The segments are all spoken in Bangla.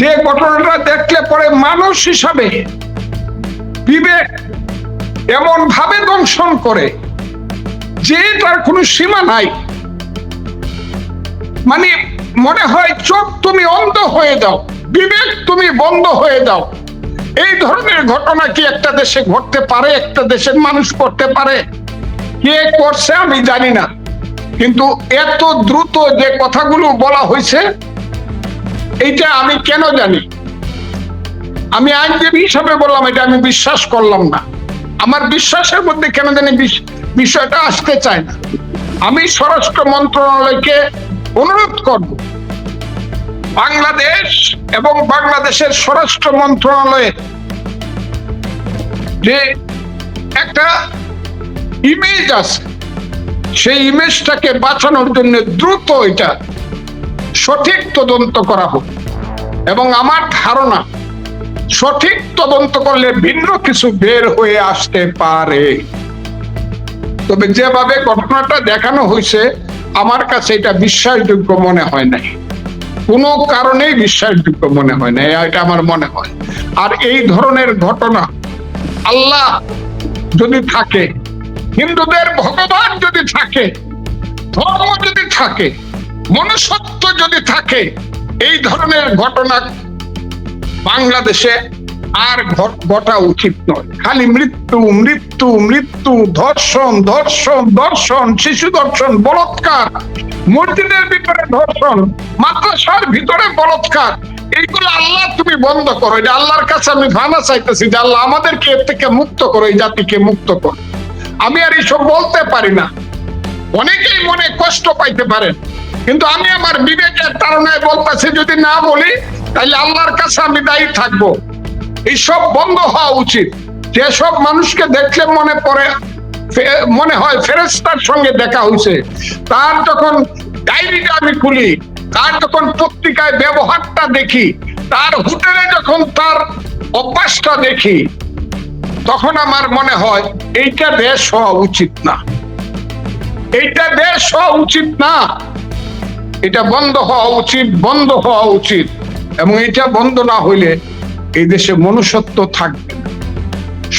যে ঘটনাটা দেখলে পরে মানুষ হিসাবে বিবেক এমন ভাবে দংশন করে যে তার কোনো সীমা নাই। মানে মনে হয় চোখ তুমি অন্ধ হয়ে দাও, বিবেক তুমি বন্ধ হয়ে দাও। এই ধরনের ঘটনা কি একটা দেশে ঘটতে পারে? একটা দেশের মানুষ করতে পারে? কে করছে আমি জানি না, কিন্তু এত দ্রুত যে কথাগুলো বলা হয়েছে এইটা আমি কেন জানি, আমি আইনজীবী হিসাবে বললাম, এটা আমি বিশ্বাস করলাম না। আমার বিশ্বাসের মধ্যে কেন জানি বিষয়টা আসতে চায় না। আমি স্বরাষ্ট্র মন্ত্রণালয়কে অনুরোধ করব, বাংলাদেশ এবং বাংলাদেশের স্বরাষ্ট্র মন্ত্রণালয়ের যে একটা ইমেজ আছে, সেই ইমেজটাকে বাঁচানোর জন্য দ্রুত এটা সঠিক তদন্ত করা হোক। এবং আমার ধারণা সঠিক তদন্ত করলে ভিন্ন কিছু বের হয়ে আসতে পারে। তবে যেভাবে ঘটনাটা দেখানো হয়েছে আমার কাছে এটা বিশ্বাসযোগ্য মনে হয় নাই, কোনো কারণেই বিশ্বাসযোগ্য মনে হয় না, এটা আমার মনে হয়। আর এই ধরনের ঘটনা আল্লাহ যদি থাকে, হিন্দুদের ভগবান যদি থাকে, ধর্ম যদি থাকে, মনুষ্যত্ব যদি থাকে, এই ধরনের ঘটনা বাংলাদেশে আর ঘটা উচিত নয়। খালি মৃত্যু মৃত্যু মৃত্যু, ধর্ষণ ধর্ষণ ধর্ষণ, শিশু ধর্ষণ, বলাৎকার, মসজিদের ভিতরে ধর্ষণ, মাদ্রাসার ভিতরে বলাৎকার, এইগুলো আল্লাহ তুমি বন্ধ করো। এটা আল্লাহর কাছে আমি ভানা চাইতেছি যে আল্লাহ আমাদেরকে এর থেকে মুক্ত করো, এই জাতিকে মুক্ত করো। আমি আর এইসব বলতে পারি না, অনেকেই মনে কষ্ট পাইতে পারেন, কিন্তু আমি আমার বিবেকের তাড়নায় বলতেছি, যদি না বলি তাহলে আল্লাহর কাছে আমি দায়ী থাকবো। এইসব বন্ধ হওয়া উচিত। যেসব মানুষকে দেখলে মনে হয় ফেরেশতার সঙ্গে দেখা হয়েছে, তার যখন ডায়েরিটা আমি খুলি, তার যখন পত্রিকায় ব্যবহারটা দেখি, তার হোটেলে যখন তার অভ্যাসটা দেখি, তখন আমার মনে হয় এইটা দেশ হওয়া উচিত না, এইটা দেশ হওয়া উচিত না, এটা বন্ধ হওয়া উচিত, বন্ধ হওয়া উচিত। এবং এটা বন্ধ না হইলে এই দেশে মনুষ্যত্ব থাকবে না,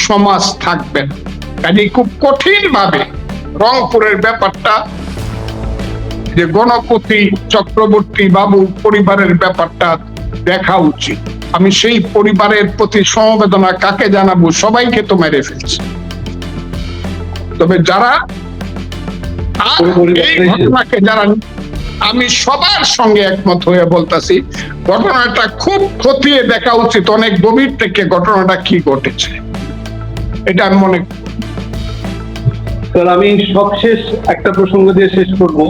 সমাজ থাকবে না। কাজে খুব কঠিন ভাবে রংপুরের ব্যাপারটা, যে গণপতি চক্রবর্তী বাবু পরিবারের ব্যাপারটা দেখা উচিত। আমি সেই পরিবারের প্রতি সমবেদনা কাকে জানাবো? সবাইকে তো মেরে ফেলছে। তবে যারা এই ঘটনাকে যারা, আমি সবার সঙ্গে একমত হয়ে বলতেছি, ঘটনাটা খুব খতিয়ে দেখা উচিত, অনেক গভীর থেকে ঘটনাটা কি ঘটেছে, এটা আমি মনে করি। আমি সবশেষ একটা প্রসঙ্গ দিয়ে শেষ করব।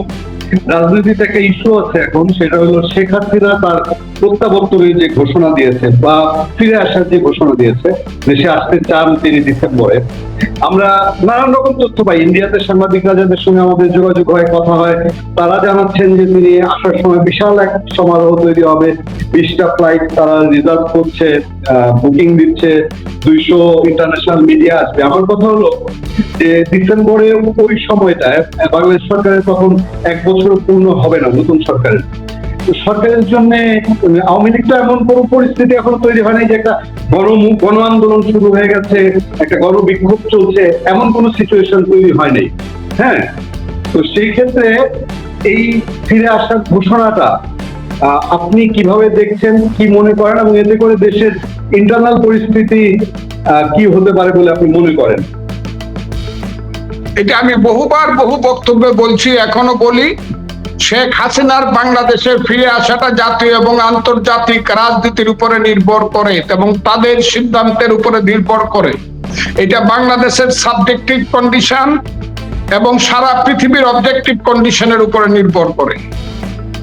রাজনীতিতে একটা ইস্যু আছে এখন, সেটা হলো শেখ হাসিনা তার প্রত্যাবর্তনের যে ঘোষণা দিয়েছে বা ফিরে আসার যে ঘোষণা দিয়েছে, দেশে আসতে চান তিনি ডিসেম্বরে। আমরা নানান রকম তথ্য পাই, ইন্ডিয়াতে সাংবাদিকরা যাদের সঙ্গে আমাদের যোগাযোগ হয়, কথা হয়, তারা জানাচ্ছেন যে তিনি আসার সময় বিশাল এক সমারোহ তৈরি হবে, 20টা ফ্লাইট তারা রিজার্ভ করছে, বুকিং দিচ্ছে, 200 ইন্টারন্যাশনাল মিডিয়া আসবে। আমার কথা হলো যে ডিসেম্বরে ওই সময়টায় বাংলাদেশ সরকারের তখন 1 বছর পূর্ণ হবে না, নতুন সরকারের। সরকারের জন্য আওয়ামী লীগ তো এমন কোনো পরিস্থিতি এখনো তৈরি হয়নি যে একটা গণ আন্দোলন শুরু হয়ে গেছে, একটা গণবিক্ষোভ চলছে, এমন কোনো সিচুয়েশন তৈরি হয়নি। হ্যাঁ, তো সেই ক্ষেত্রে এই ফিরে আসার ঘোষণাটা আপনি কিভাবে দেখছেন, কি মনে করেন, এবং এতে করে দেশের ইন্টারনাল পরিস্থিতি কি হতে পারে বলে আপনি মনে করেন? এটা আমি বহুবার বহু বক্তব্যে বলছি, এখনো বলি, শেখ হাসিনার বাংলাদেশে ফিরে আসাটা জাতীয় এবং আন্তর্জাতিক রাজনীতির উপরে নির্ভর করে এবং তাদের সিদ্ধান্তের উপরে নির্ভর করে। এটা বাংলাদেশের সাবজেক্টিভ কন্ডিশন এবং সারা পৃথিবীর অবজেক্টিভ কন্ডিশনের উপরে নির্ভর করে।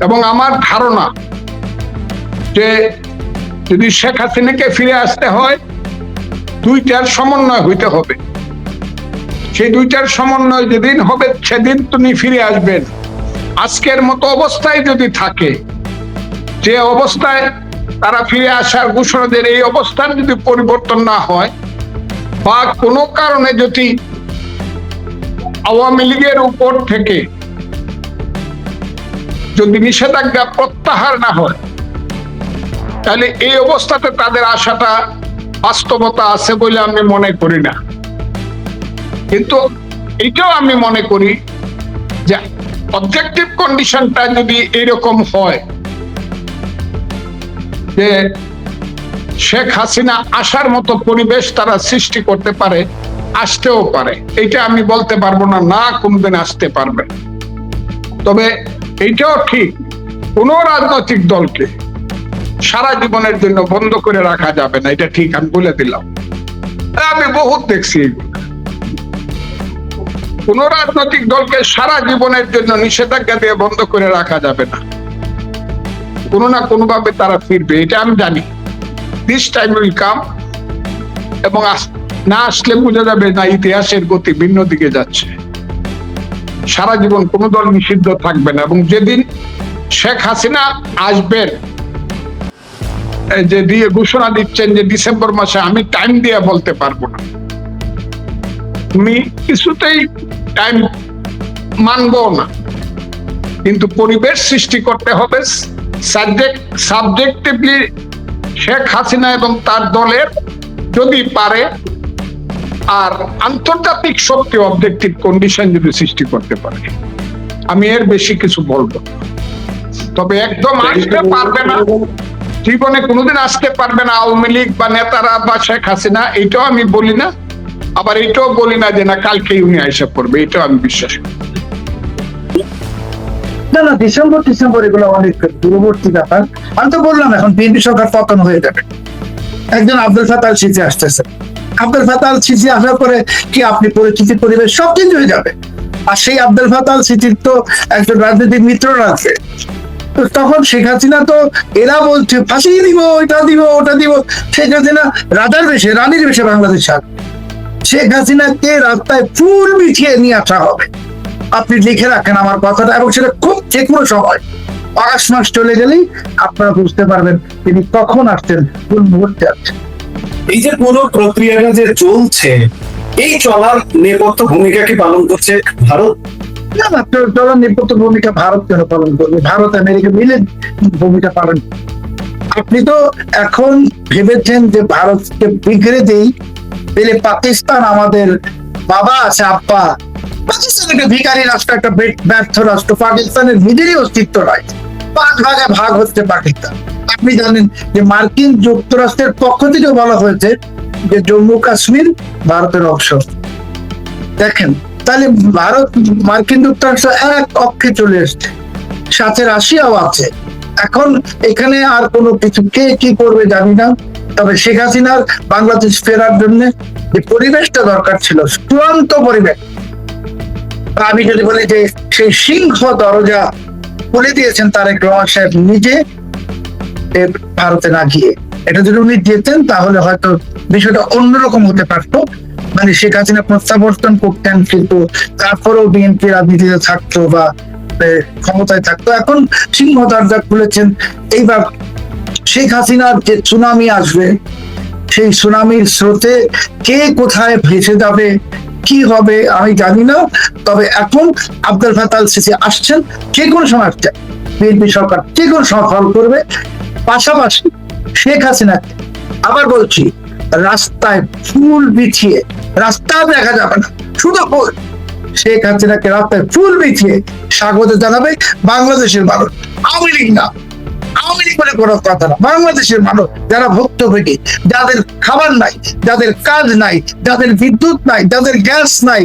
এবং আমার ধারণা যে যদি শেখ হাসিনাকে ফিরে আসতে হয়, দুইটার সমন্বয় হইতে হবে। সেই দুইটার সমন্বয় যেদিন হবে সেদিন তিনি ফিরে আসবেন। আজকের মতো অবস্থায় যদি থাকে, যে অবস্থায় তারা ফিরে আসার ঘোষণা দেন, এই অবস্থার যদি পরিবর্তন না হয় বা কোনো কারণে যদি আওয়ামী লীগের উপর থেকে যদি নিষেধাজ্ঞা প্রত্যাহার না হয়, তাহলে এই অবস্থাতে তাদের আশাটা বাস্তবতা আছে বলে আমি মনে করি না। কিন্তু এটাও আমি মনে করি যে অবজেক্টিভ কন্ডিশনটা যদি এরকম হয় যে শেখ হাসিনা আসার মতো পরিবেশ তারা সৃষ্টি করতে পারে, আসতেও পারে, এটা আমি বলতে পারবো না না কোনদিন আসতে পারবে। তবে এইটাও ঠিক, কোন রাজনৈতিক দলকে সারা জীবনের জন্য বন্ধ করে রাখা যাবে না, এটা ঠিক, আমি বলে দিলাম। আমি বহুত দেখছি এগুলো। কোন রাজনৈতিক দলকে সারা জীবনের জন্য নিষেধাজ্ঞা দিয়ে বন্ধ করে রাখা যাবে না, কোনো না কোনো ভাবে তারা ফিরবে, এটা আমি জানি। দিস টাইম উইল কাম, এবং না আসলে বোঝা যাবে না ইতিহাসের গতি ভিন্ন দিকে যাচ্ছে। সারা জীবন কোন দল নিষিদ্ধ থাকবে না, এবং যেদিন শেখ হাসিনা আসবেন যে দিয়ে ঘোষণা দিচ্ছেন যে ডিসেম্বর মাসে, আমি টাইম দিয়ে বলতে পারবো না, আমি কিছুতেই টাইম মানবো না, কিন্তু পরিবেশ সৃষ্টি করতে হবে সাবজেক্টিভলি শেখ হাসিনা এবং তার দলের যদি পারে, আর আন্তর্জাতিক শক্তি অবজেক্টিভ কন্ডিশন যদি সৃষ্টি করতে পারে। আমি এর বেশি কিছু বলবো না। তবে একদম আসতে পারবে না, জীবনে কোনোদিন আসতে পারবে না আওয়ামী লীগ বা নেতারা বা শেখ হাসিনা, এইটাও আমি বলি না। আবার এইটাও বলি না যে না কালকেই উনি আইসা পড়বে, এটাও আমি বিশ্বাস করি না। ডিসেম্বর এগুলো অনেক দূরবর্তী ব্যাপার। আমি তো বললাম এখন বিএনপি সরকার পতন হয়ে যাবে, একজন আব্দুল ফাত্তাহ আল সিসি আসতেছে। আব্দুল ফাত্তাহ আল সিসি আসার পরে কি আপনি পরিস্থিতি পরিবেশ সব চেঞ্জ হয়ে যাবে। আর সেই আব্দুল ফাত্তাহ আল সিসির তো একজন রাজনৈতিক মিত্ররা আছে, তো তখন শেখ হাসিনা তো এরা বলছে ফাঁসিয়ে দিব, এটা দিব, ওটা দিব। শেখ হাসিনা রাজার বেশে, রানীর বেশে বাংলাদেশ ছাড়বে। শেখ হাসিনাকে রাস্তায় ফুল বিছিয়ে নিয়ে আসা হবে। আপনি লিখে রাখেন আমার কথাটা, এবং সেটা খুব যে কোনো সময় আগস্ট মাস চলে গেলেই আপনারা বুঝতে পারবেন তিনি কখন আসছেন, কোন মুহূর্তে আসছেন। এই যে পুরো প্রক্রিয়াটা যে চলছে, এই চলার নেপথ্য ভূমিকা কি পালন করছে ভারত? না না, চলার নেপথ্য ভূমিকা ভারত কেন পালন করবে? ভারত আমেরিকা মিলে ভূমিকা পালন। আপনি তো এখন ভেবেছেন যে ভারতকে বিগড়ে দেই, পেলে পাকিস্তান আমাদের বাবা আছে, আব্বা। পাকিস্তান একটা ভিখারি রাষ্ট্র, একটা ব্যর্থ রাষ্ট্র। পাকিস্তানের নিজেরই অস্তিত্ব নাই, 5 ভাগে ভাগ হচ্ছে পাকিস্তান। আপনি জানেন যে মার্কিন যুক্তরাষ্ট্রের পক্ষ থেকে বলা হয়েছে যে জম্মু কাশ্মীর ভারতের অংশ। দেখেন তাহলে ভারত মার্কিন যুক্তরাষ্ট্র এক অক্ষে চলে এসছে, সাথে রাশিয়াও আছে। এখন এখানে আর কোনো কিছু কে কি করবে জানি না। তবে শেখ হাসিনার বাংলাদেশ ফেরার জন্য যে পরিবেশটা দরকার ছিল, চূড়ান্ত পরিবেশ, আমি যদি বলি যে সেই সিংহ দরজা খুলে দিয়েছেন তারেক রহমান সাহেব নিজে, ভারতে না গিয়ে। এটা যদি উনি যেতেন তাহলে হয়তো বিষয়টা অন্যরকম হতে পারতো। মানে শেখ হাসিনা প্রত্যাবর্তন করতেন, কিন্তু তারপরেও বিএনপি রাজনীতিতে থাকতো বা ক্ষমতায় থাকতো। এখন সিংহ দরজা খুলেছেন। এইবার শেখ হাসিনার যে সুনামি আসবে, সেই সুনামির স্রোতে কে কোথায় ভেসে যাবে, কি হবে আমি জানি না। তবে এখন আব্দুল ফাত্তাহ আল সিসি আসছেন, যে কোনো সময় আসছেন, বিএনপি সরকার যে কোনো সময় ফল করবে। পাশাপাশি শেখ হাসিনাকে আবার বলছি, রাস্তায় ফুল বিছিয়ে, রাস্তা দেখা যাবে না, শুধু ফুল, শেখ হাসিনাকে রাস্তায় ফুল বিছিয়ে স্বাগত জানাবে বাংলাদেশের মানুষ। আওয়ামী লীগ না, আওয়ামী লীগ বলে কোনো কথা না, বাংলাদেশের মানুষ যারা ভুক্তভোগী, যাদের খাবার নাই, যাদের কাজ নাই, যাদের বিদ্যুৎ নাই, যাদের গ্যাস নাই,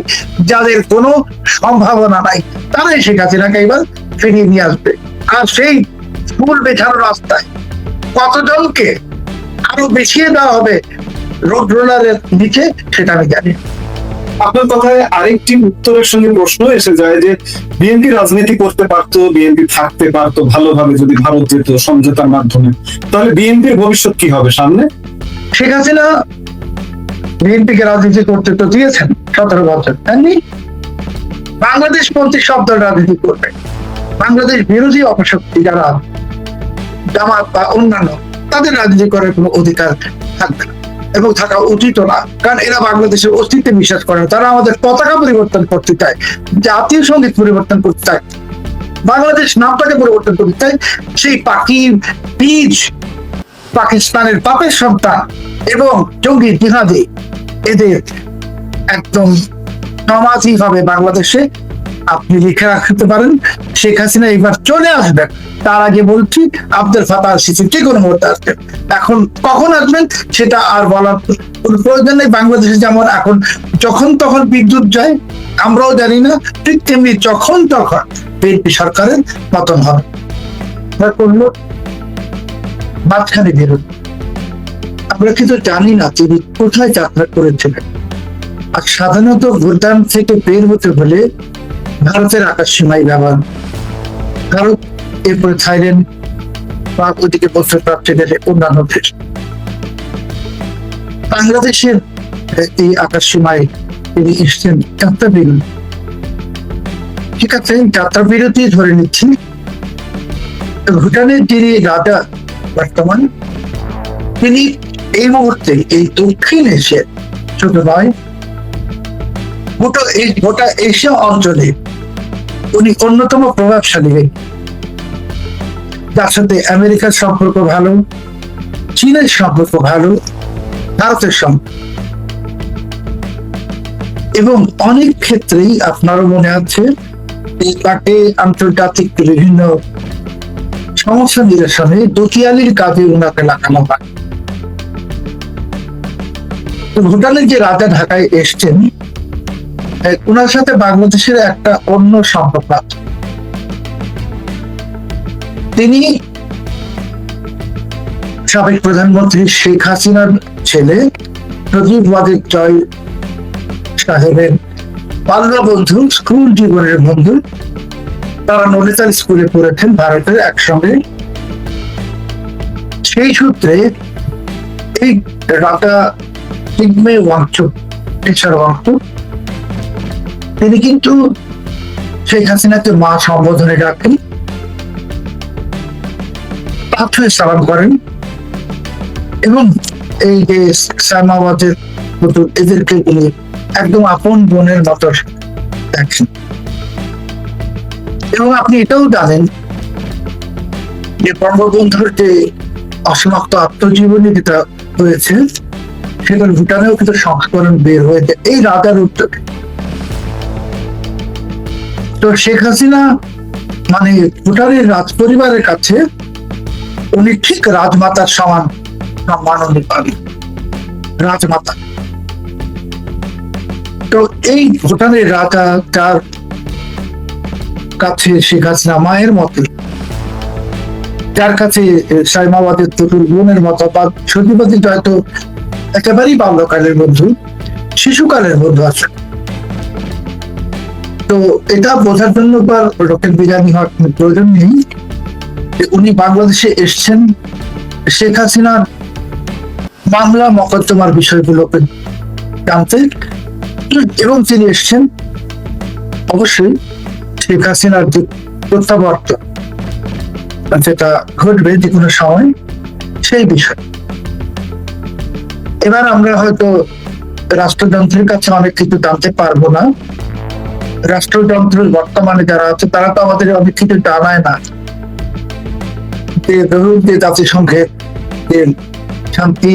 যাদের কোনো সম্ভাবনা নাই, তারাই শেখ হাসিনাকে এবার ফিরিয়ে নিয়ে আসবে। আর সেই ফুল বেছানো রাস্তায় কতজনকে আরো বেশিয়ে দেওয়া হবে রোড রোলারের নিচে, সেটা আমি জানি। আপনার কথায় আরেকটি উত্তরের সঙ্গে প্রশ্ন এসে যায় যে বিএনপি রাজনীতি করতে পারতো, বিএনপি থাকতে পারতো ভালোভাবে যদি ভারত যেত সমঝোতার মাধ্যমে, তাহলে বিএনপির ভবিষ্যৎ কি হবে সামনে? শেখ হাসিনা বিএনপিকে রাজনীতি করতে তো দিয়েছেন 17 বছর, তাই বাংলাদেশ পন্থী সব দল রাজনীতি করবে। বাংলাদেশ বিরোধী অপশক্তি যারা জামাত বা অন্যান্য, তাদের রাজনীতি করার কোনো অধিকার থাকবে না এবং থাকা উচিত না, কারণ এরা বাংলাদেশের অস্তিত্বে বিশ্বাস করে না। তারা আমাদের পতাকা পরিবর্তন করতে চায়, জাতীয় সঙ্গীত পরিবর্তন করতে চায়, বাংলাদেশ নামটাকে পরিবর্তন করতে চায়। সেই পাখি বীজ পাকিস্তানের পাপের সন্তান এবং জঙ্গি জিহাদি, এদের একদম সমাজই হবে বাংলাদেশে। আপনি লিখে রাখতে পারেন, শেখ হাসিনা এবার চলে আসবেন। তার আগে বলছি আব্দুল ফাতাহ আল সিসি যে কোনো মুহূর্তে আসবেন। এখন কখন আসবেন সেটা আর বলার কোনো প্রয়োজন নেই। বাংলাদেশে যেমন এখন যখন তখন বিদ্যুৎ যায়, আমরাও জানি না, ঠিক তেমনি যখন তখন বিএনপি সরকারের পতন হবে। করলো মাঝখানে বেরোন, আমরা কিন্তু জানি না তিনি কোথায় যাত্রা করেছিলেন। আর সাধারণত ভুটান থেকে বের হতে হলে ভারতের আকাশ সীমায় ব্যবহার, ভারত, এরপরে থাইল্যান্ড বা ওদিকে মধ্যপ্রাচ্যে গেলে অন্যান্য দেশ। বাংলাদেশের এই আকাশ সীমায় তিনি এসছেন যাত্রা বিরতি। ঠিক আছে, যাত্রা বিরতি ধরে নিচ্ছি। ভুটানের যিনি রাজা বর্তমান, তিনি এই মুহূর্তে এই দক্ষিণ এশিয়ার ছোট নয়, গোটা এশিয়া অঞ্চলে উনি অন্যতম প্রভাবশালী ব্যক্তি, যার সাথে আমেরিকার সম্পর্ক ভালো, চীনের সম্পর্ক ভালো, ভারতের সম্পর্ক, এবং অনেক ক্ষেত্রেই আপনারও মনে আছে তাকে আন্তর্জাতিক বিভিন্ন সমস্যা নিরসনে দুটিয়ালির কাজে ওনাকে লাগানো হয়। ভুটানের যে রাজা ঢাকায় এসছেন, ওনার সাথে বাংলাদেশের একটা অন্য সম্পর্ক আছে। তিনি সাবেক প্রধানমন্ত্রী শেখ হাসিনার ছেলে প্রদীপ ওয়াজেদ জয় সাহেবের বাল্য বন্ধু, স্কুল জীবনের বন্ধু। তারা নলিতার স্কুলে পড়েছেন ভারতের একসঙ্গে। সেই সূত্রে এই রাজা জিগমে ওয়াংচুক, তিনি কিন্তু শেখ হাসিনাকে মা সম্বোধনে ডাকেন, সালাম করেন, এবং এই যে সাইমাবাদের মতো এদেরকে একদম আপন বোনের মতো দেখেন। এবং আপনি এটাও জানেন যে বঙ্গবন্ধুর যে অসমাপ্ত আত্মজীবনী যেটা হয়েছে, সেটা ভুটানেও কিন্তু সংস্করণ বের হয়েছে এই রাজার উত্তরে। তো শেখ হাসিনা মানে ভুটানের রাজ পরিবারের কাছে উনি ঠিক রাজমাতার সমান সম্মান উনি পাবেন, রাজমাতা। তো এই ভুটানের রাজা, যার কাছে শেখ হাসিনা মায়ের মতো, যার কাছে সাইমাবাদের তরুণ বোনের মতো, বা সতীপতি হয়তো একেবারেই বাল্যকালের বন্ধু, শিশুকালের বন্ধু আছে। তো এটা বোঝার জন্য বা রকেট বিজ্ঞানী হওয়ার প্রয়োজন নেই যে উনি বাংলাদেশে এসছেন শেখ হাসিনার মামলা মকদ্দমার বিষয়গুলোকে জানতে, এবং তিনি এসছেন অবশ্যই শেখ হাসিনার যে প্রত্যাবর্তন যেটা ঘটবে যে কোনো সময়, সেই বিষয়। এবার আমরা হয়তো রাষ্ট্রযন্ত্রের কাছে অনেক কিছু জানতে পারবো না। রাষ্ট্রযন্ত্রের বর্তমানে যারা আছে তারা তো আমাদের অনেক কিছু জানায় না। ধরুন যে জাতিসংঘের যে শান্তি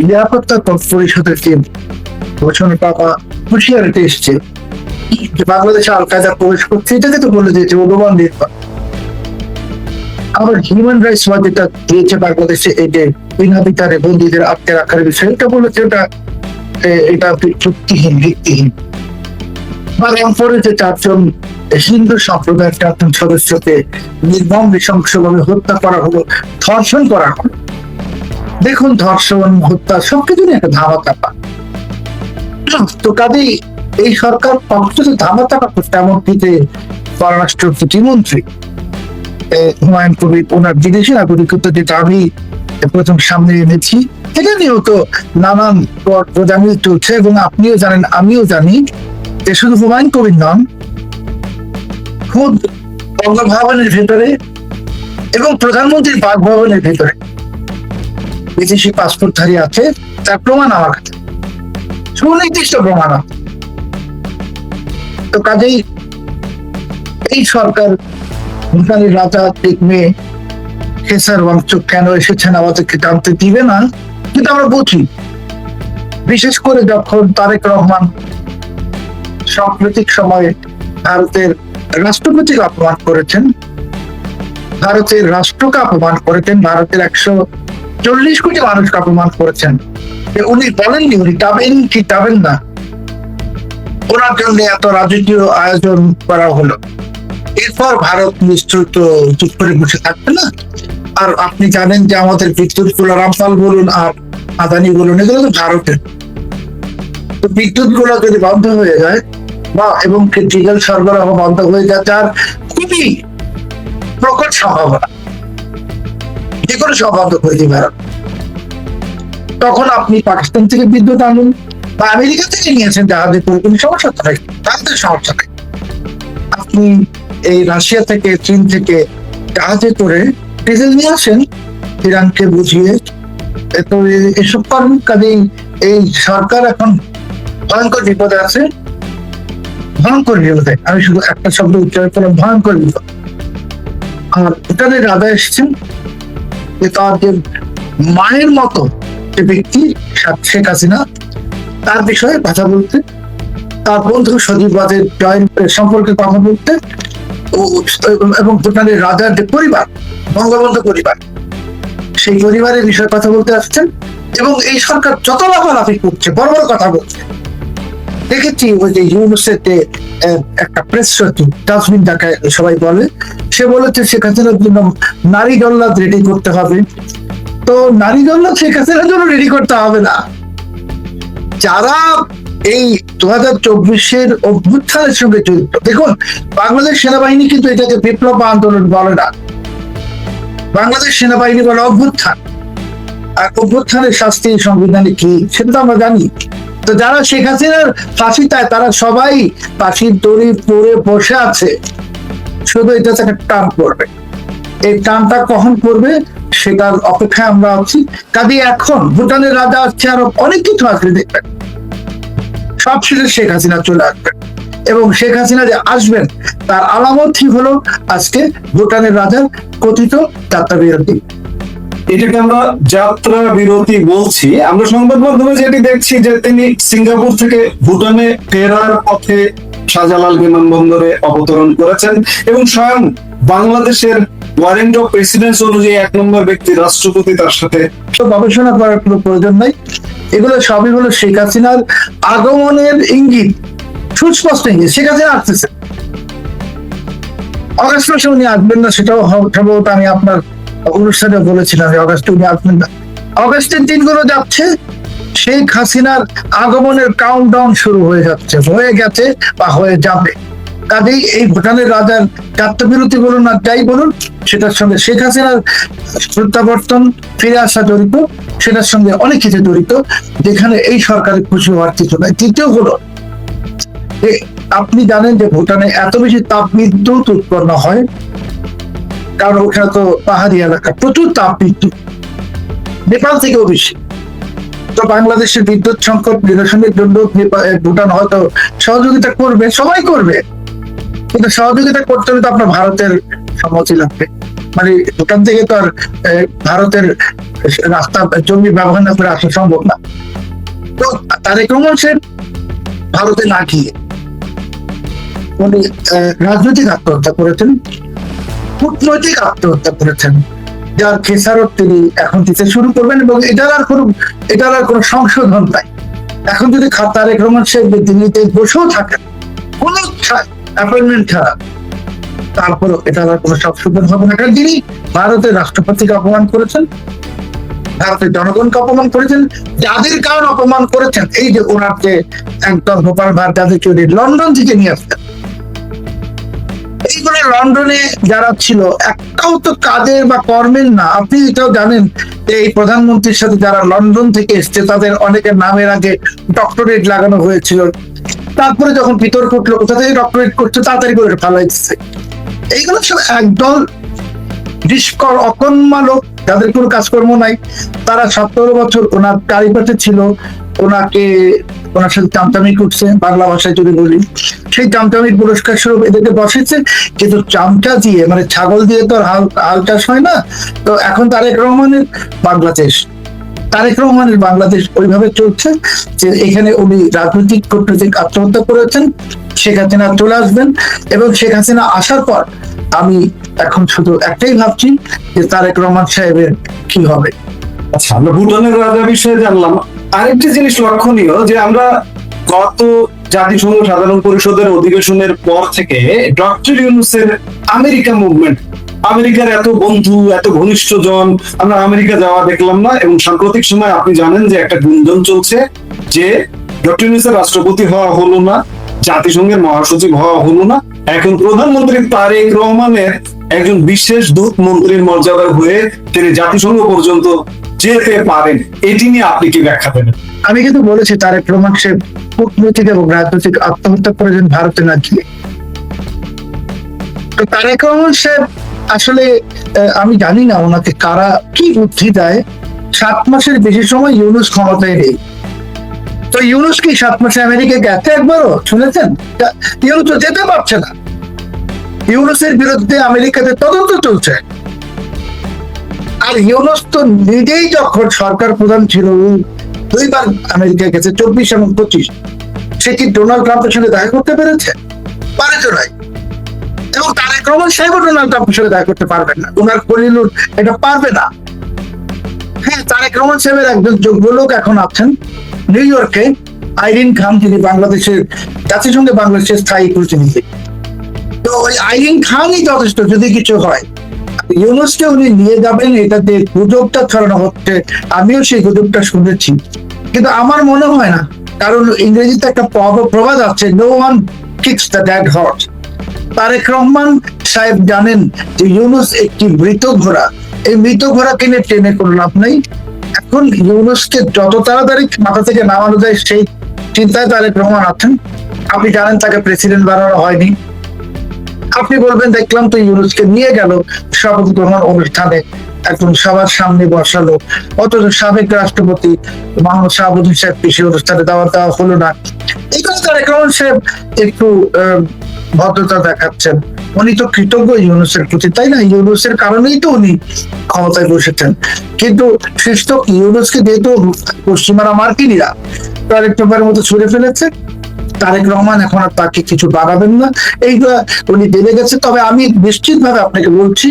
নিরাপত্তা পরিষদের যে ঘোষণাটা বা হুঁশিয়ারিতে এসছে যে বাংলাদেশে আল কায়দা প্রবেশ করছে, এটাকে তো বলে দিয়েছে অনুমান নির্ভর। আবার হিউম্যান রাইটস ওয়াচ যেটা দিয়েছে বাংলাদেশে এই যে বিনা বিচারে বন্দীদের আটকে রাখার বিষয়, এটা বলেছে এটা চুক্তিহীন, ভিত্তিহীন। বা রংপুরে যে 4 জন হিন্দু সম্প্রদায়ের 4 জন সদস্যকে নির্মম নৃশংসভাবে হত্যা করা হলো, ধর্ষণ করা হলো। দেখুন, ধর্ষণ, হত্যা সবকিছু নিয়ে একটা ধামাচাপা। তো কাজেই এই সরকার পক্ষে ধামাচাপা করতে, এমনকি যে পররাষ্ট্র প্রতিমন্ত্রী হুমায়ুন কবির ওনার বিদেশি নাগরিকত্ব যে দাবি প্রথম সামনে এনেছি, এটা নিয়েও তো নানান প্রদামি চলছে। এবং আপনিও জানেন, আমিও জানি যে শুধু হুমায়ুন কবির নন, খুব বঙ্গভবনের ভেতরে এবং প্রধানমন্ত্রীর বাসভবনের ভেতরে বিদেশি পাসপোর্টধারী আছে, তার প্রমাণ আমার কাছে, সুনির্দিষ্ট প্রমাণ আছে। তো কাজেই এই সরকার ভুটানের রাজা জিগমে খেসার বংশ কেন এসেছেন আমাদেরকে জানতে দিবে না, কিন্তু আমরা বুঝি। বিশেষ করে যখন তারেক রহমান সাম্প্রতিক সময়ে ভারতের রাষ্ট্রপতিকে অপমান করেছেন, ভারতের রাষ্ট্রকে অপমান করেছেন, ভারতের 140 কোটি মানুষকে অপমান করেছেন, উনি বলেননি উনি যাবেন কি যাবেন না, ওনার জন্য এত রাজকীয় আয়োজন করা হলো। এরপর ভারত নিশ্চয় তো চুপ করে বসে থাকবে না। আর আপনি জানেন যে আমাদের বিদ্যুৎ গুলো, রামপাল বলুন আর আদানি বলুন, এগুলো তো ভারতের। তো বিদ্যুৎ গুলো যদি বন্ধ হয়ে যায় বা এবং ডিজেল সরবরাহ বন্ধ হয়ে যায়, যার খুবই প্রকট সম্ভাবনা, যে কোনো সব বন্ধ করে দিবে ভারত, তখন আপনি পাকিস্তান থেকে বিদ্যুৎ আনুন বা আমেরিকা থেকে নিয়েছেন জাহাজে করে, কোনো সমস্যা তো নাই, তাদের সমস্যা নেই। আপনি এই রাশিয়া থেকে, চীন থেকে জাহাজে করে ডিজেল নিয়ে আসেন, ইরানকে বুঝিয়ে। তো এসব করেন। কাজেই এই সরকার এখন ভয়ঙ্কর বিপদে আছে, ভয়ঙ্কর বিপদে। আমি শুধু একটা শব্দ উচ্চারণ করলাম, ভয়ঙ্কর বিপদ। আর ভুটানের রাজা এসেছেন, যে তার যে মায়ের মতো যে ব্যক্তি শেখ হাসিনা, তার বিষয়ে কথা বলতে, তার বন্ধু সজীব ওয়াজেদ সম্পর্কে কথা বলতে, এবং ভুটানের রাজার যে পরিবার, বঙ্গবন্ধু পরিবার, সেই পরিবারের বিষয়ে কথা বলতে আসছেন। এবং এই সরকার যত লাফালাফি করছে, বড় বড় কথা বলছে। দেখেছি ওই যে ইউনুসের একটা প্রেস সচিব, ডাস্টবিন যাকে সবাই বলে, সে বলেছে শেখ হাসিনার জন্য নারী জল্লাদ রেডি করতে হবে। তো নারী জল্লাদ শেখ হাসিনার জন্য রেডি করতে হবে না। যারা এই 2024-এর অভ্যুত্থানের সঙ্গে জড়িত, দেখুন বাংলাদেশ সেনাবাহিনী কিন্তু এটাকে বিপ্লব বা আন্দোলন বলে না, বাংলাদেশ সেনাবাহিনী বলে অভ্যুত্থান। আর অভ্যুত্থানের শাস্তি সংবিধানে কি সেটা তো আমরা জানি। তো যারা শেখ হাসিনার ফাঁসি চায়, তারা সবাই ফাঁসির দড়ি পরে বসে আছে, শুধু এটা একটা টান পড়বে। এই টানটা কখন পড়বে সেটার অপেক্ষায় আমরা আছি। কাজে এখন ভুটানের রাজা আসছে, আরো অনেক কিছু আসবে, দেখবেন সব শেষে শেখ হাসিনা চলে আসবেন। এবং শেখ হাসিনা যে আসবেন তার আলামতই হলো আজকে ভুটানের রাজার কথিত যাত্রা বিরতি। এটাকে আমরা যাত্রা বিরতি বলছি। আমরা সংবাদ মাধ্যমে যেটি দেখছি যে তিনি সিঙ্গাপুর থেকে ভুটানে ফেরার পথে শাহজালাল বিমানবন্দরে অবতরণ করেছেন এবং স্বয়ং বাংলাদেশের ওয়ারেন্ট অফ প্রেসিডেন্স অনুযায়ী 1 নম্বর ব্যক্তি রাষ্ট্রপতি তার সাথে। গবেষণা করার কোনো প্রয়োজন নাই, এগুলো সবই হলো শেখ হাসিনার আগমনের ইঙ্গিত, সুস্পষ্ট ইঙ্গিত। শেখ হাসিনা আসতেছে, অগাস্ট মাসে উনি আসবেন না, সেটাও সম্ভবত আমি আপনার অনুষ্ঠানে বলেছিলাম যে অগাস্টে উনি আসবেন না। অগাস্টের দিনগুলো যাচ্ছে, শেখ হাসিনার আগমনের কাউন্টডাউন শুরু হয়ে যাচ্ছে, হয়ে গেছে বা হয়ে যাবে। কাজেই এই ভুটানের রাজার যাত্রাবিরতি বলুন আর যাই বলুন, সেটার সঙ্গে শেখ হাসিনার প্রত্যাবর্তন, ফিরে আসা জড়িত, সেটার সঙ্গে অনেক কিছু জড়িত, যেখানে এই সরকারের খুশি হওয়ার কিছু নাই। তৃতীয় হলো, আপনি জানেন যে ভুটানে এত বেশি তাপ বিদ্যুৎ উৎপন্ন হয়, কারণ ওখানে তো পাহাড়ি এলাকা, প্রচুর তাপ বিদ্যুৎ, নেপাল থেকেও বেশি। তো বাংলাদেশের বিদ্যুৎ সংকট নিরসনের জন্য ভুটান হয়তো সহযোগিতা করবে, সবাই করবে, কিন্তু সহযোগিতা করতে হলে তো আপনার ভারতের সম্মতি লাগবে। মানে ভুটান থেকে তো আর ভারতের রাস্তা, জমি ব্যবহার না করে আসা সম্ভব না। তো তারেক রহমান সে ভারতে না গিয়ে উনি রাজনৈতিক আত্মহত্যা করেছেন, কূটনৈতিক আত্মহত্যা করেছেন, যার খেসারত তিনি এখন দিতে শুরু করবেন। এবং এটার আর কোনো সংশোধন নাই। এখন যদি তারেক রহমান সাহেব দিল্লিতে বসেও থাকেন কোন অ্যাপয়েন্টমেন্ট ছাড়া, তারপরও এটার আর কোনো সংশোধন হবে না। কারণ তিনি ভারতের রাষ্ট্রপতিকে অপমান করেছেন, ভারতের জনগণকে অপমান করেছেন, যাদের কারণ অপমান করেছেন, এই যে ওনার যে একদল গোপাল ভাঁড়, যাদের চৌধুরী লন্ডন থেকে নিয়ে আসতেন, এইগুলো লন্ডনে যারা ছিল একটাও তো কাজের বা কর্মের না। আপনি এটাও জানেন যে এই প্রধানমন্ত্রীর সাথে যারা লন্ডন থেকে এসছে, তাদের অনেকের নামের আগে ডক্টরেট লাগানো হয়েছিল। তারপরে যখন বিতর্ক উঠলো কোথা থেকে ডক্টরেট করছে, তাড়াতাড়ি করে ফালাই দিচ্ছে। এইগুলো সব একদল নিষ্কর অকর্মা লোক, যাদের কোনো কাজকর্ম নাই, তারা 17 বছর ওনার কারিপাতে ছিল, ওনার সাথে চামচামি করছে, বাংলা ভাষায় যদি বলি, সেই চামচামির পুরস্কার স্বরূপ এদেরকে বসেছে। কিন্তু চামচা দিয়ে, মানে ছাগল দিয়ে তো আর হাল চাষ হয় না। তো এখন তারেক রহমানের বাংলাদেশ ওইভাবে চলছে যে এখানে উনি রাজনৈতিক কূটনৈতিক আত্মহত্যা করেছেন, শেখ হাসিনা চলে আসবেন, এবং শেখ হাসিনা আসার পর আমি এখন শুধু একটাই ভাবছি যে তারেক রহমান সাহেবের কি হবে। আচ্ছা, আমরা ভুটানের রাজা বিষয়ে জানলাম। আরেকটি জিনিস লক্ষণীয় যে আমরা গত জাতিসংঘ সাধারণ পরিষদের অধিবেশনের পর থেকে ডক্টর ইউনূসের আমেরিকা মুভমেন্ট, আমেরিকার এত বন্ধু, এত ঘনিষ্ঠ জন, আমরা আমেরিকা যাওয়া দেখলাম না। এবং সাম্প্রতিক সময় আপনি জানেন যে একটা গুঞ্জন চলছে যে ডক্টর ইউনূসের রাষ্ট্রপতি হওয়া হলো না, জাতিসংঘের মহাসচিব হওয়া হলো না, এখন প্রধানমন্ত্রী তারেক রহমানের একজন বিশেষ দূত মন্ত্রীর মর্যাদার হয়ে তিনি জাতিসংঘ পর্যন্ত যেতে পারেন। এটি নিয়ে আপনি কি ব্যাখ্যা দেবেন? আমি কিন্তু বলেছি তারেক রহমান সাহেব কূটনৈতিক এবং রাজনৈতিক আত্মহত্যা করেছেন ভারতে না গিয়ে। তো তারেক রহমান সাহেব আসলে আমি জানি না ওনাকে কারা কি বুদ্ধি দেয়, 7 মাসের বেশি সময় ইউনূস ক্ষমতায় নেই। তো ইউনূস কি 7 মাসে আমেরিকা গেছে একবারও শুনেছেন? ইউনূস তো যেতে পারছে না। ইউনূসের বিরুদ্ধে আমেরিকাতে তদন্ত চলছে। আর ইউনূস তো নিজেই যখন সরকার প্রধান ছিল 2 বার আমেরিকা গেছে, 24 এবং 25। সে কি ডোনাল্ড ট্রাম্পের সঙ্গে দেখা করতে পেরেছে? পারে তো নাই। এবং তারেক রহমান সাহেব ডোনাল্ড ট্রাম্পের সঙ্গে দেখা করতে পারবেন না, ওনার খলিলুর এটা পারবে না। হ্যাঁ, তারেক রহমান সাহেবের একজন যোগ্য লোক এখন আছেন নিউ ইয়র্কে, আইরিন খান, যিনি জাতিসংঘে বাংলাদেশের স্থায়ী প্রতিনিধি। তো ওই আইরিন খানই যথেষ্ট যদি কিছু হয়। ইউনূসকে উনি নিয়ে যাবেন, এটাতে গুজবটা ছড়ানো হচ্ছে, আমিও সেই গুজবটা শুনেছি, কিন্তু আমার মনে হয় না। কারণ ইংরেজিতে একটা প্রবাদ আছে, no one kicks the dead horse. Tarique Rahman সাহেব জানেন যে ইউনূস একটি মৃত ঘোড়া, এই মৃত ঘোড়া কিনে ট্রেনে কোনো লাভ নেই। এখন ইউনূসকে যত তাড়াতাড়ি মাথা থেকে নামানো যায় সেই চিন্তায় তারেক রহমান আছেন। আপনি জানেন তাকে প্রেসিডেন্ট বানানো হয়নি। আপনি বলবেন দেখলাম তো ইউনূসকে নিয়ে গেল শপথ গ্রহণ অনুষ্ঠানে, একদম সবার সামনে বসালো, অথচ সাবেক রাষ্ট্রপতি মোহাম্মদ শাহাবুদ্দিন সাহেবকে সেই অনুষ্ঠানে দেওয়া হলো না। এই কথা তারেক রহমান সাহেব একটু ভদ্রতা দেখাচ্ছেন। উনি তো কৃতজ্ঞ ইউনূসের প্রতি, তাই না? ইউনূসের কারণেই তো উনি ক্ষমতায় বসেছেন। কিন্তু শেষ তো ইউনূসকে যেহেতু পশ্চিমারা মার্কিনীরা টয়লেট পেপারের মতো ছুড়ে ফেলেছে, তারেক রহমান এখন আর তাকে কিছু বাড়াবেন না, এইগুলা উনি জেনে গেছে। তবে আমি নিশ্চিত ভাবে আপনাকে বলছি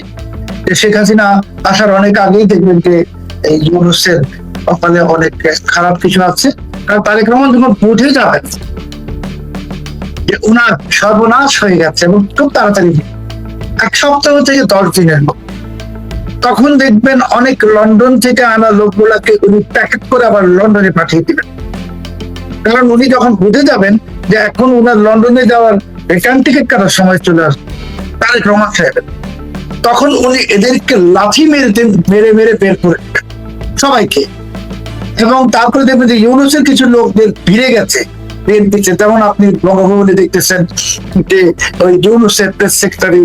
যে শেখ হাসিনা আসার অনেক আগেই দেখবেন যে এই ইউনূসের কপালে অনেক খারাপ কিছু আছে। কারণ তারেক রহমান যখন বুঝে যাবেন যে উনার সর্বনাশ হয়ে গেছে, এবং খুব তাড়াতাড়ি 1 সপ্তাহ থেকে 10 দিনের মধ্যে, তখন দেখবেন অনেক লন্ডন থেকে আনা লোকগুলাকে উনি প্যাকেট করে আবার লন্ডনে পাঠিয়ে দিবেন। কারণ উনি যখন বুঝে যাবেন যে এখন উনার লন্ডনে যাওয়ার রিটার্ন টিকিট কাটার সময় চলে আসবে তারেক রহমান সাহেবের, তখন উনি এদেরকে লাথি মেরে মেরে বের করে দেবেন সবাইকে। এবং তারপরে দেখবেন যে ইউনূসের কিছু লোকদের ভিড়ে গেছে বিএনপিতে, যেমন আপনি বঙ্গভবনে দেখতেছেন যে ওই ইউনূসের প্রেস সেক্রেটারি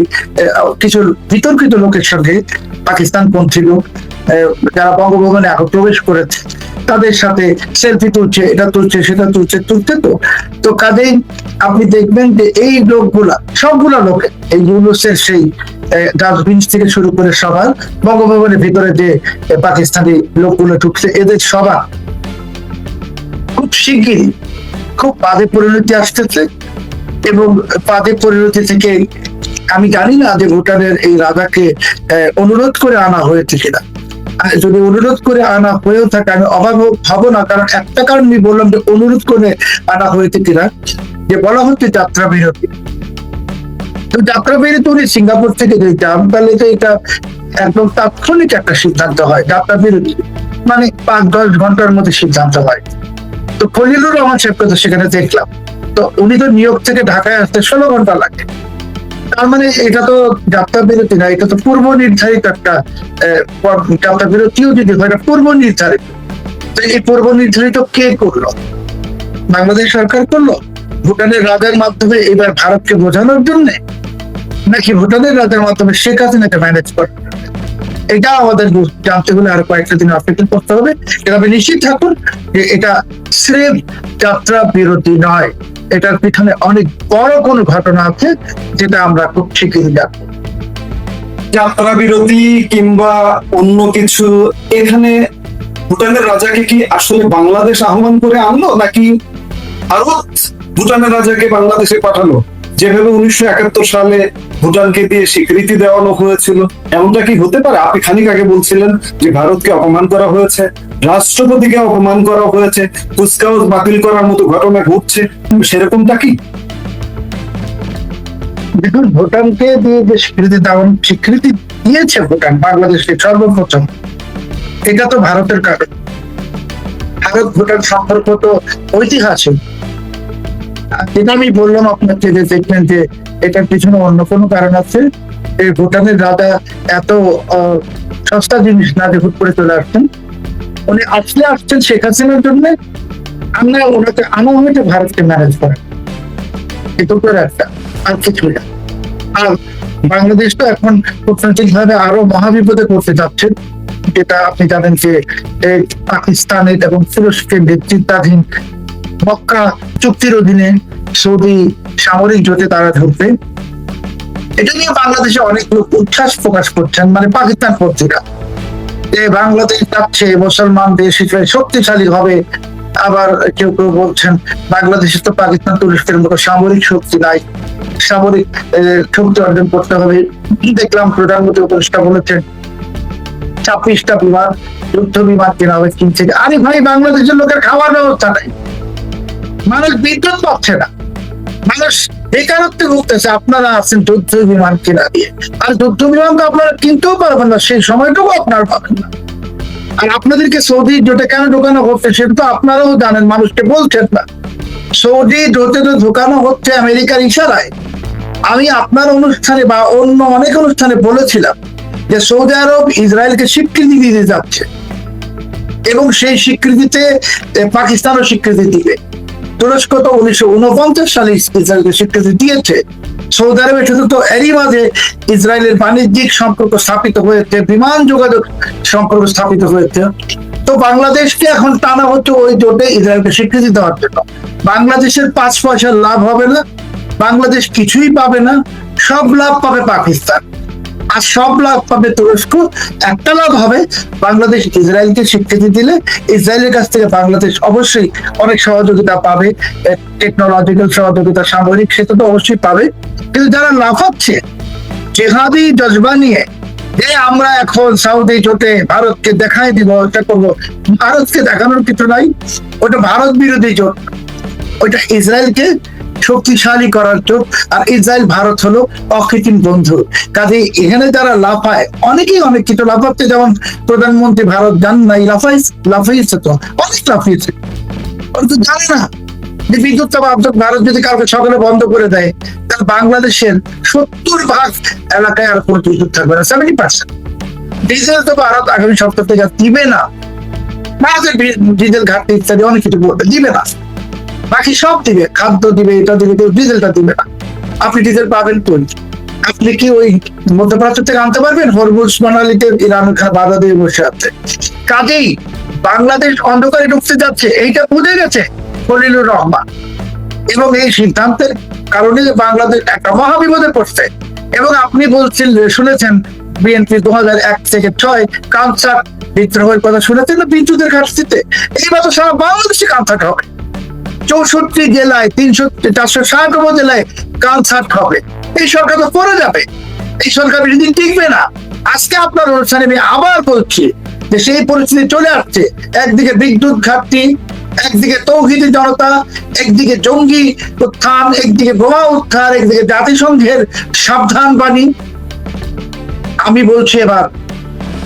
কিছু বিতর্কিত লোকের সঙ্গে পাকিস্তানপন্থী লোক যারা বঙ্গভবনে এখন প্রবেশ করেছে, তাদের সাথে সেলফি তুলছে, এটা তুলছে, সেটা তুলতে তো কাজেই আপনি দেখবেন যে এই লোকগুলা সবগুলা লোক এই ইউনূসের সেই ডাস্টবিন থেকে শুরু করে সবার বঙ্গভবনের ভিতরে যে পাকিস্তানি লোকগুলো ঢুকছে, এদের সবার খুব শিগগিরই খুব বাজে পরিণতি আসতেছে। এবং বাজে পরিণতি থেকে আমি জানি না যে ভুটানের এই রাজাকে অনুরোধ করে আনা হয়েছে কিনা। যদি অনুরোধ করে আনা হয়েও থাকে আমি অবাক হব না, কারণ একটা কারণ আমি বললাম যে অনুরোধ করে আনা হয়েছে কিনা, যে বলা হচ্ছে যাত্রা বিরতি। তো যাত্রা বিরতি উনি সিঙ্গাপুর থেকে যদি যান তাহলে তো এটা একদম তাৎক্ষণিক একটা সিদ্ধান্ত হয়। যাত্রা বিরতি মানে 5-10 ঘন্টার মধ্যে সিদ্ধান্ত হয়। তো খলিলুর রহমান সাহেবকে তো সেখানে দেখলাম, তো উনি তো নিউ ইয়র্ক থেকে ঢাকায় আসতে 16 ঘন্টা লাগে। তার মানে এটা তো যাত্রা বিরতি না, এটা তো পূর্ব নির্ধারিত একটা যাত্রা বিরতিও যদি হয়, এটা পূর্ব নির্ধারিত। তো এই পূর্ব নির্ধারিত কে করলো? বাংলাদেশ সরকার করলো ভুটানের রাজার মাধ্যমে এবার ভারতকে বোঝানোর জন্য, নাকি ভুটানের রাজার মাধ্যমে শেখ হাসিনাকে ম্যানেজ করে? এটা আমাদের জানতে হলে আর কয়েকটা দিন অপেক্ষা করতে হবে। তবে নিশ্চিত থাকুন যে এটা স্রেফ যাত্রা বিরতি নয়, এটার পিছনে অনেক বড় কোনো ঘটনা আছে যেটা আমরা খুব শিগগিরই জানবো। যাত্রা বিরতি কিংবা অন্য কিছু, এখানে ভুটানের রাজাকে কি আসলে বাংলাদেশ আহ্বান করে আনলো, নাকি ভারত ভুটানের রাজাকে বাংলাদেশে পাঠালো, যেভাবে 1971 সালে ভুটানকে দিয়ে স্বীকৃতি দেওয়ানো হয়েছিল? এমনটা কি হতে পারে? আপনি খানিক আগে বলছিলেন যে ভারতকে অপমান করা হয়েছে, রাষ্ট্রপতিকে অপমান করা হয়েছে, কুচকাওয়াজ বাতিল করার মতো ঘটনা ঘটছে, সেরকমটা কি? দেখুন, ভুটানকে দিয়ে যে স্বীকৃতি দিয়েছে ভুটান বাংলাদেশকে সর্বপ্রথম, এটা তো ভারতের কারণ। ভারত ভুটান সম্পর্ক তো ঐতিহাসিক। যেটা আমি বললাম আপনাকে, যে দেখবেন যে এটার পিছনে অন্য কোনো কারণ আছে। এই ভুটানের রাজা এত সস্তা জিনিস না যে হুট করে চলে আসছেন, উনি আসছেন শেখ হাসিনার জন্য। আমরা ওনাকে আনা হয়েছে ভারতকে ম্যানেজ করেন, এটা তো একটা, আর কিছু না। আর বাংলাদেশ তো এখন কূটনৈতিক ভাবে আরো মহাবিপদে পড়তে যাচ্ছে, যেটা আপনি জানেন যে পাকিস্তানের এবং তুরস্কের নেতৃত্বাধীন মক্কা চুক্তির অধীনে সৌদি সামরিক জোটে তারা ঢুকবে। এটা নিয়ে বাংলাদেশে অনেক লোক উচ্ছ্বাস প্রকাশ করছেন, মানে পাকিস্তান পত্রিকা, যে বাংলাদেশ যাচ্ছে মুসলমান দেশ হিসেবে শক্তিশালী হবে। আবার কেউ কেউ বলছেন বাংলাদেশে তো পাকিস্তান তুরস্কের মতো সামরিক শক্তি নাই, সামরিক শক্তি অর্জন করতে হবে। দেখলাম প্রধানমন্ত্রী উপদেষ্টা বলেছেন 26টা বিমান, যুদ্ধ বিমান কেনা হবে চীন থেকে। আরে ভাই, বাংলাদেশের লোকের খাওয়ার ব্যবস্থা নাই, মানুষ বিদ্যুৎ পাচ্ছে না, মানুষ বেকারত্বে ভুগতেছে। আপনারা আছেন যুদ্ধ বিমান কেনা দিয়ে, আর যুদ্ধ বিমান তো আপনারা কিনতেও পারবেন না, সেই সময়টুকু আপনারা পাবেন না। আর আপনাদেরকে সৌদি জোটে কেন ঢোকানো হচ্ছে সেটা তো আপনারাও জানেন, মানুষকে বলছেন না। সৌদি জোটে তো ঢোকানো হচ্ছে আমেরিকার ইশারায়। আমি আপনার অনুষ্ঠানে বা অন্য অনেক অনুষ্ঠানে বলেছিলাম যে সৌদি আরব ইসরায়েলকে স্বীকৃতি দিতে যাচ্ছে, এবং সেই স্বীকৃতিতে পাকিস্তানও স্বীকৃতি দিবে। তুরস্ক তো 1949 সালে ইসরায়েলকে স্বীকৃতি দিয়েছে। সৌদি আরবের সাথে তো এরই মাঝে ইসরায়েলের বাণিজ্যিক সম্পর্ক স্থাপিত হয়েছে, বিমান যোগাযোগ সম্পর্ক স্থাপিত হয়েছে। তো বাংলাদেশকে এখন টানা হচ্ছে ওই জোটে ইসরায়েলকে স্বীকৃতি দেওয়ার জন্য। বাংলাদেশের 5 পয়সার লাভ হবে না, বাংলাদেশ কিছুই পাবে না, সব লাভ পাবে পাকিস্তান, আর সব লাভ পাবে তুরস্ক। একটা লাভ হবে, বাংলাদেশ ইসরায়েলকে স্বীকৃতি দিলে ইসরায়েলের কাছ থেকে বাংলাদেশ অবশ্যই অনেক সহযোগিতা পাবে, টেকনোলজিক্যাল সহযোগিতা, সামরিক, সেটা তো অবশ্যই পাবে। কিন্তু যারা লাফাচ্ছে জেহাদি জজবা নিয়ে যে আমরা এখন সৌদি জোটে ভারতকে দেখাই দিব, ওটা করবো, ভারতকে দেখানোর কিছু নাই। ওটা ভারত বিরোধী জোট, ওইটা ইসরায়েলকে শক্তিশালী করার জোট। আর ইসরায়েল ভারত হলো অকৃত্রিম বন্ধু। কাজে এখানে যারা লাফায়, অনেকেই অনেক কিছু লাফাচ্ছে, যেমন প্রধানমন্ত্রী ভারত যান নাই, লাফাইছে তো অনেক লাফিয়েছে। ওরা তো জানে না যে বিদ্যুৎ ভারত যদি কাউকে সকালে বন্ধ করে দেয়, তাহলে বাংলাদেশের 70% এলাকায় আর কোনো বিদ্যুৎ থাকবে না, 70%। ডিজেল তো ভারত আগামী সপ্তাহ থেকে দিবে না, ডিজেল ঘাটতি ইত্যাদি অনেক কিছু দিবে না, বাকি সব দিবে, খাদ্য দিবে, এটা দিবে, ডিজেলটা দিবে না। আপনি ডিজেল পাবেন কই? আপনি কি ওই মধ্যপ্রাচ্য থেকে আনতে পারবেন? হরমুজ প্রণালীতে ইরান বাধা দিয়ে বসে আছে। কাজেই বাংলাদেশ অন্ধকারে ঢুকতে যাচ্ছে, এইটা বুঝে গেছে খলিলুর রহমান, এবং এই সিদ্ধান্তের কারণে বাংলাদেশ একটা মহাবিপদে পড়ছে। এবং আপনি শুনেছেন বিএনপি 2001 থেকে 6 কানসার বিদ্রোহের কথা শুনেছেন না, বিদ্যুতের ঘাটতিতে। এইবার তো সারা বাংলাদেশে কানসার হবে, 64 জেলায় 460 উপজেলায় কানসার্ট হবে। এই সরকার তো পড়ে যাবে, এই সরকার বেশিদিন টিকবে না। আজকে আপনার অনুষ্ঠানে আমি আবার বলছি যে সেই পরিস্থিতি চলে আসছে। একদিকে বিদ্যুৎ ঘাটতি, একদিকে তৌহিদি জনতা, একদিকে জঙ্গি উত্থান, একদিকে বোমা উদ্ধার, একদিকে জাতিসংঘের সাবধান বাণী। আমি বলছি এবার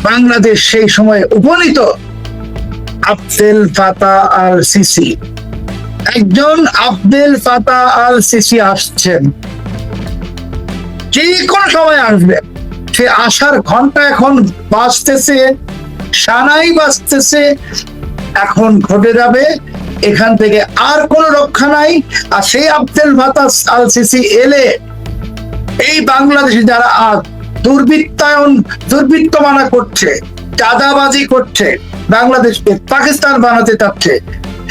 বাংলাদেশ সেই সময় উপনীত। আবদেল ফাতাহ আল সিসি, একজন আবদেল ফাতাহ আল সিসি আসছেন, যে কোনো সময় আসবে। সে আসার ঘন্টা এখন বাজতেছে, সানাই বাজতেছে, এখন ঘটে যাবে। এখান থেকে আর কোনো রক্ষা নাই। আর সেই আবদেল ফাতাহ আল সিসি এলে এই বাংলাদেশে যারা আজ দুর্বৃত্তমানা করছে, চাঁদাবাজি করছে, বাংলাদেশকে পাকিস্তান বানাতে চাচ্ছে,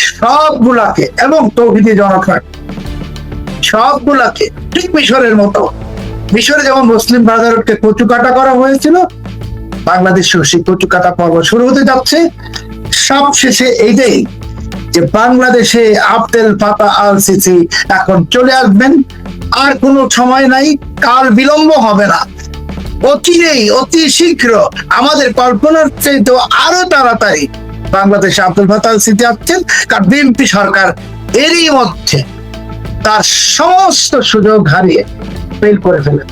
সবগুলাকে, এবং তৌহিদি জনগণ সবগুলাকে ঠিক মিশরের মতো, মিশরে যেমন মুসলিম ব্রাদারহুডকে কচুকাটা করা হয়েছিল, বাংলাদেশেও সেই কচুকাটা পর্ব শুরু হতে যাচ্ছে। সব শেষে এইটাই যে বাংলাদেশে আবদেল ফাতাহ আল সিসি এখন চলে আসবেন, আর কোনো সময় নাই, কাল বিলম্ব হবে না, অচিরেই, অতি শীঘ্র, আমাদের কল্পনার চাইতে আরো তাড়াতাড়ি বাংলাদেশে আবদেল ফাতাহ আল সিসি আসছেন। কারণ বিএনপি সরকার এরই মধ্যে তার সমস্ত সুযোগ হারিয়ে ফেল করে ফেলে।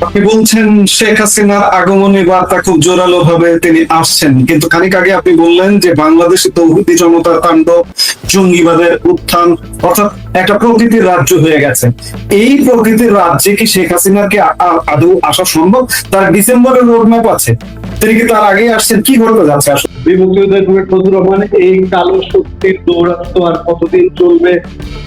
আপনি বলছেন শেখ হাসিনার আগমনী বার্তা খুব জোরালো ভাবে তিনি আসছেন, কিন্তু খানিক আগে আপনি বললেন যে বাংলাদেশে তৌহিদি জনতার তাণ্ডব, জঙ্গিবাদের উত্থান, অর্থাৎ একটা প্রকৃতির রাজ্য হয়ে গেছে। এই প্রকৃতির রাজ্যে কি শেখ হাসিনার কি আদৌ আসা সম্ভব? তার ডিসেম্বরের রোডম্যাপ আছে, তিনি কি তার আগেই আসছেন? কি ঘটতে যাচ্ছে আসলে? ফজলুর রহমান, এই কালো শক্তির দৌরাত্ম আর কতদিন চলবে,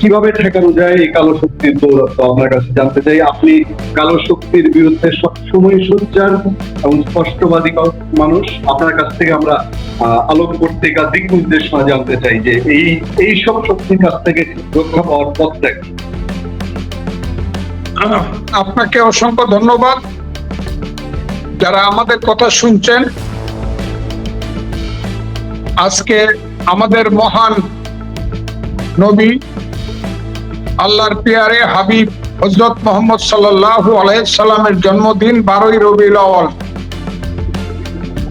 কিভাবে ঠেকানো যায় এই কালো শক্তির দৌরাত্ম আপনার কাছে জানতে চাই। আপনি কালো শক্তির বিরুদ্ধে সবসময় সোচ্চার এবং স্পষ্টবাদী মানুষ, আপনার কাছ থেকে আমরা আলোক পত্রিকা দিক নির্দেশনা জানতে চাই যে এই সব শক্তির কাছ থেকে রক্ষা পাওয়ার পথটা কি? আপনাকে অসংখ্য ধন্যবাদ। যারা আমাদের কথা শুনছেন, আজকে আমাদের মহান নবী, আল্লাহর পিয়ারে হাবিব হযরত মুহাম্মদ সাল্লাল্লাহু আলাইহি সাল্লামের জন্মদিন 12ই রবিউল আউয়াল।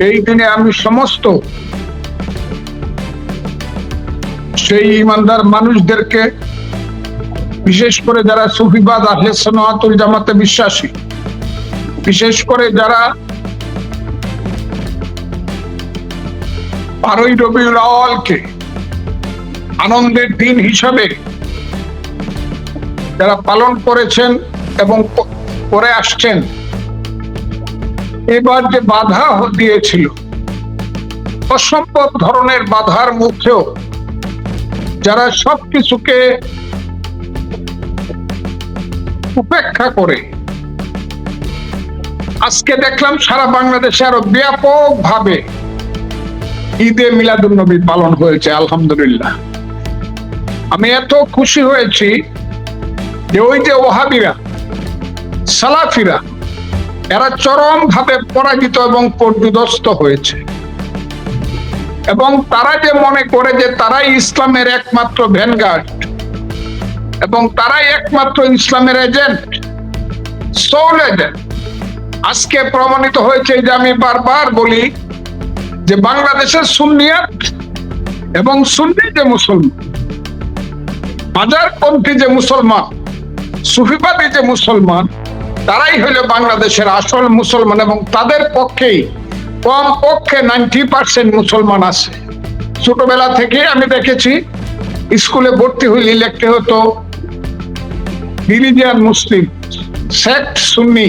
এই দিনে আমি সমস্ত সেই ইমানদার মানুষদেরকে, বিশেষ করে যারা সুফিবাদ আহলে সুন্নাত ওয়াল জামাতে বিশ্বাসী, বিশেষ করে যারা 12ই রবিউল আউয়ালকে আনন্দের দিন হিসাবে যারা পালন করেছেন এবং করে আসছেন, এবার যে বাধা দিয়েছিল, অসম্ভব ধরনের বাধার মুখেও যারা সবকিছুকে উপেক্ষা করে আজকে দেখলাম সারা বাংলাদেশে আরো ব্যাপকভাবে ঈদে মিলাদুন নবী পালন হয়েছে। আলহামদুলিল্লাহ, আমি এত খুশি হয়েছি যে ওই যে ওহাবিরা, সালাফিরা, এরা চরম ভাবে পরাজিত এবং পর্যুদস্ত হয়েছে, এবং তারা যে মনে করে যে তারাই ইসলামের একমাত্র ভ্যানগার্ড এবং তারাই একমাত্র ইসলামের এজেন্ট, সোল এজেন্ট, আজকে প্রমাণিত হয়েছে। যে আমি বারবার বলি যে বাংলাদেশের সুন্নিয়াত এবং সুন্নি যে মুসলমান, মাজারপন্থী যে মুসলমান, সুফিবাদী যে মুসলমান, তারাই হলো বাংলাদেশের আসল মুসলমান, এবং তাদের পক্ষেই কম পক্ষে 90% মুসলমান আছে। ছোটবেলা থেকে আমি দেখেছি, স্কুলে ভর্তি হইলে লিখতে হতো রিলিজিয়ান মুসলিম, সেক্ট সুন্নি।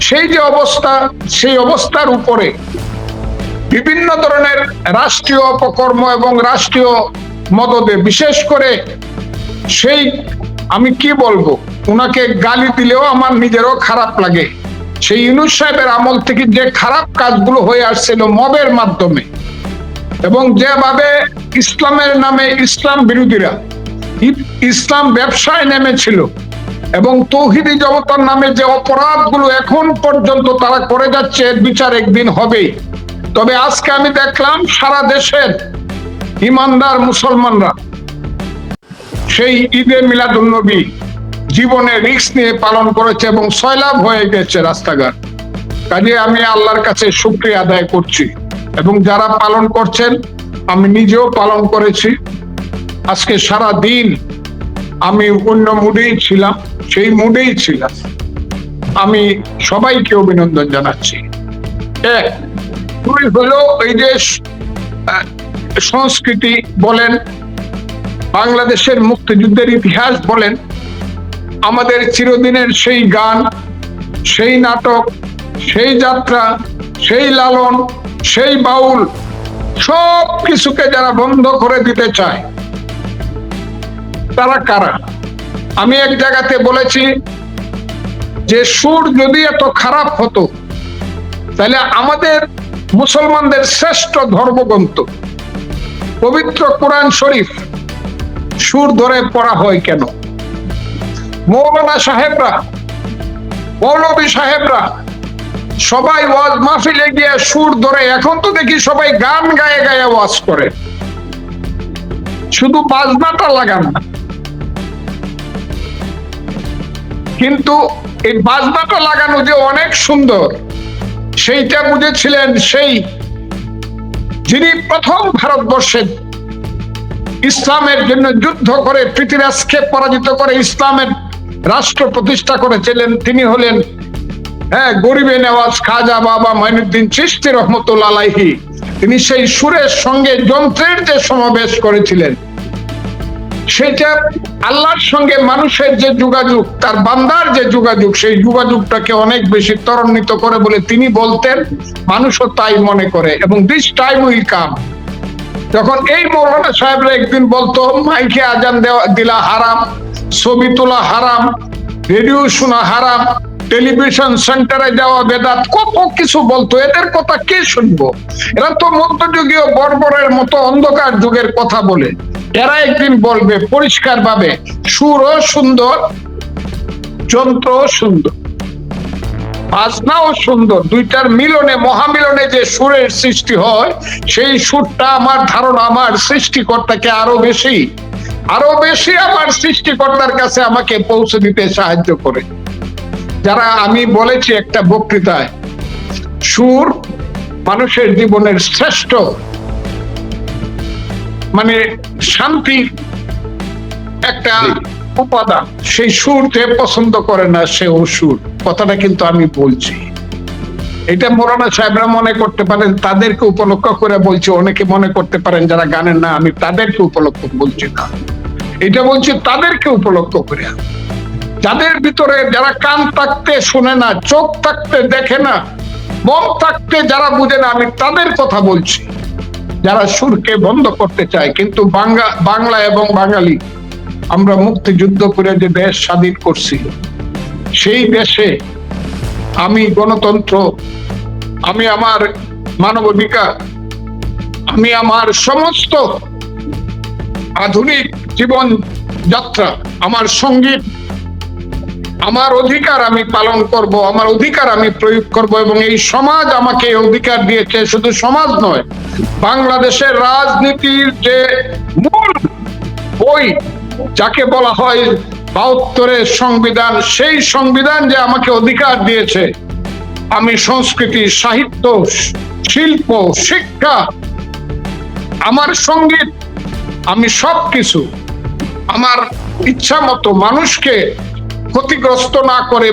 সেই যে অবস্থা, সেই অবস্থার উপরে বিভিন্ন ধরনের রাষ্ট্রীয় অপকর্ম এবং রাষ্ট্রীয় মদদে, বিশেষ করে সেই, আমি কি বলবো, উনাকে গালি দিলেও আমার নিজেরও খারাপ লাগে। সেই ইউনূস সাহেবের আমল থেকে যে খারাপ কাজগুলো হয়ে আসছিল মবের মাধ্যমে, এবং যেভাবে ইসলামের নামে ইসলাম বিরোধীরা ইসলাম ব্যবসায় নেমেছিল, এবং তৌহিদি জনতার নামে যে অপরাধগুলো এখন পর্যন্ত তারা করে যাচ্ছে, এর বিচার একদিন হবেই। তবে আজকে আমি দেখলাম সারা দেশের ইমানদার মুসলমানরা সেই ঈদে মিলাদুন নবী জীবনে রিস্ক নিয়ে পালন করেছে এবং সয়লাভ হয়ে গেছে রাস্তাঘাট। কাজে আমি আল্লাহর কাছে শুকরিয়া আদায় করছি, এবং যারা পালন করছেন, আমি নিজেও পালন করেছি। আজকে সারা দিন আমি অন্য মুডেই ছিলাম, সেই মুডেই ছিলাম। আমি সবাইকে অভিনন্দন জানাচ্ছি। এক, দুই হলো এই যে সংস্কৃতি বলেন, বাংলাদেশের মুক্তিযুদ্ধের ইতিহাস বলেন, আমাদের চিরদিনের সেই গান, সেই নাটক, সেই যাত্রা, সেই লালন, সেই বাউল, সব কিছুকে যারা বন্ধ করে দিতে চায়, তারা কারা? আমি এক জায়গাতে বলেছি যে সুর যদি এত খারাপ হতো তাহলে আমাদের মুসলমানদের শ্রেষ্ঠ ধর্মগ্রন্থ পবিত্র কোরআন শরীফ সুর ধরে পড়া হয় কেন? মৌলানা সাহেবরা, মৌলবী সাহেবরা সবাই ওয়াজ মাহফিলে গিয়ে সুর ধরে, এখন তো দেখি সবাই গান গায়ে গায়ে ওয়াজ করে, শুধু বাজনাটা লাগান না। কিন্তু এই বাজনাটা লাগানো যে অনেক সুন্দর সেইটা বুঝেছিলেন সেই যিনি প্রথম ভারতবর্ষে ইসলামের জন্য যুদ্ধ করে পৃথিবীরাজকে পরাজিত করে ইসলামের রাষ্ট্র প্রতিষ্ঠা করেছিলেন। তিনি হলেন গরিবে নেওয়াজ খাজা বাবা মাইনুদ্দিন চিশতি রহমতুল্লাহ আলাইহি। তিনি সেই সুরের সঙ্গে যন্ত্রের যে সমাবেশ করেছিলেন, সেটা আল্লাহর সঙ্গে মানুষের যে যোগাযোগ, তার বান্দার যে যোগাযোগ, সেই যোগাযোগটাকে অনেক বেশি ত্বরান্বিত করে বলে তিনি বলতেন, মানুষও তাই মনে করে। এবং দিস টাইম উইল কাম, যখন এই মৌলানা সাহেবরা একদিন বলতো মাইকে আজান দিলা হারাম, ছবি তোলা হারাম, রেডিও শোনা হারাম, টেলিভিশন সেন্টারে যাওয়া বেদাত, কত কিছু বলতো। এদের কথা কে শুনবো? এরা তো মধ্যযুগীয় বর্বরের মতো অন্ধকার যুগের কথা বলে। এরা একদিন বলবে পরিষ্কার ভাবে সুরও সুন্দর, যন্ত্রও সুন্দর, বাজনাও সুন্দর, দুইটার মিলনে মহামিলনে যে সুরের সৃষ্টি হয়, সেই সুরটা আমার ধারণা আমার সৃষ্টিকর্তাকে আরো বেশি আমার সৃষ্টিকর্তার কাছে আমাকে পৌঁছে দিতে সাহায্য করে। যারা আমি বলেছি একটা বক্তৃতায়, সুর মানুষের জীবনের শ্রেষ্ঠ মানে শান্তির একটা উপাদান। সেই সুর যে পছন্দ করে না সে অসুর, কথাটা কিন্তু আমি বলছি। এটা মৌলানা সাহেবরা মনে করতে পারেন, তাদেরকে উপলক্ষ করে বলছি। অনেকে মনে করতে পারেন যারা গানের না, আমি তাদেরকে উপলক্ষ বলছি না, এটা বলছি তাদেরকে উপলক্ষ করে। যাদের ভিতরে যারা কান থাকতে শোনে না, চোখ থাকতে দেখে না, মন থাকতে যারা বুঝে না, আমি তাদের কথা বলছি, যারা সুরকে বন্ধ করতে চায়। কিন্তু বাংলা এবং বাঙালি আমরা মুক্তিযুদ্ধ করে যে দেশ স্বাধীন করছি, সেই দেশে আমি গণতন্ত্র, আমি আমার মানবাধিকার, আমি আমার সমস্ত আধুনিক জীবন যাত্রা, আমার সঙ্গীত, আমার অধিকার আমি পালন করব, আমার অধিকার আমি প্রয়োগ করব। এবং এই সমাজ আমাকে এই অধিকার দিয়েছে। শুধু সমাজ নয়, বাংলাদেশের রাজনীতির যে মূল বই যাকে বলা হয় ৭২-এর সংবিধান, সেই সংবিধান যে আমাকে অধিকার দিয়েছে, আমি সংস্কৃতি, সাহিত্য, শিল্প, শিক্ষা, আমার সঙ্গীত, আমি সবকিছু আমার ইচ্ছা মতো মানুষকে ক্ষতিগ্রস্ত না করে,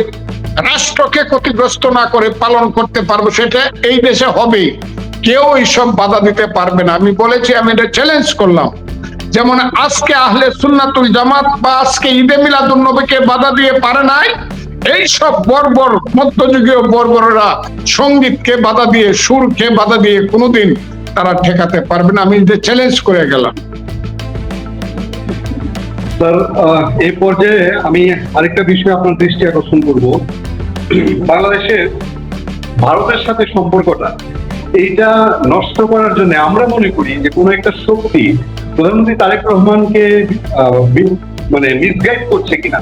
রাষ্ট্রকে ক্ষতিগ্রস্ত না করে পালন করতে পারবো। সেটা এই দেশে হবে, কেউ এইসব বাধা দিতে পারবে না। আমি বলেছি, আমি এটা চ্যালেঞ্জ করলাম। যেমন আজকে আহলে সুন্নাতুল জামাত বা আজকে ঈদে মিলাদুন্নবীকে বাধা দিয়ে পারে নাই, এই সব বর্বর মধ্যযুগীয় বর্বররা সঙ্গীতকে বাধা দিয়ে, সুরকে বাধা দিয়ে কোনোদিন তারা ঠেকাতে পারবে না। আমি যে চ্যালেঞ্জ করে গেলাম। স্যার, এই পর্যায়ে আমি আরেকটা বিষয়ে আপনার দৃষ্টি আকর্ষণ করব। বাংলাদেশের ভারতের সাথে সম্পর্কটা, এইটা নষ্ট করার জন্য আমরা মনে করি যে কোনো একটা শক্তি প্রধানমন্ত্রী তারেক রহমানকে মানে মিসগাইড করছে কিনা।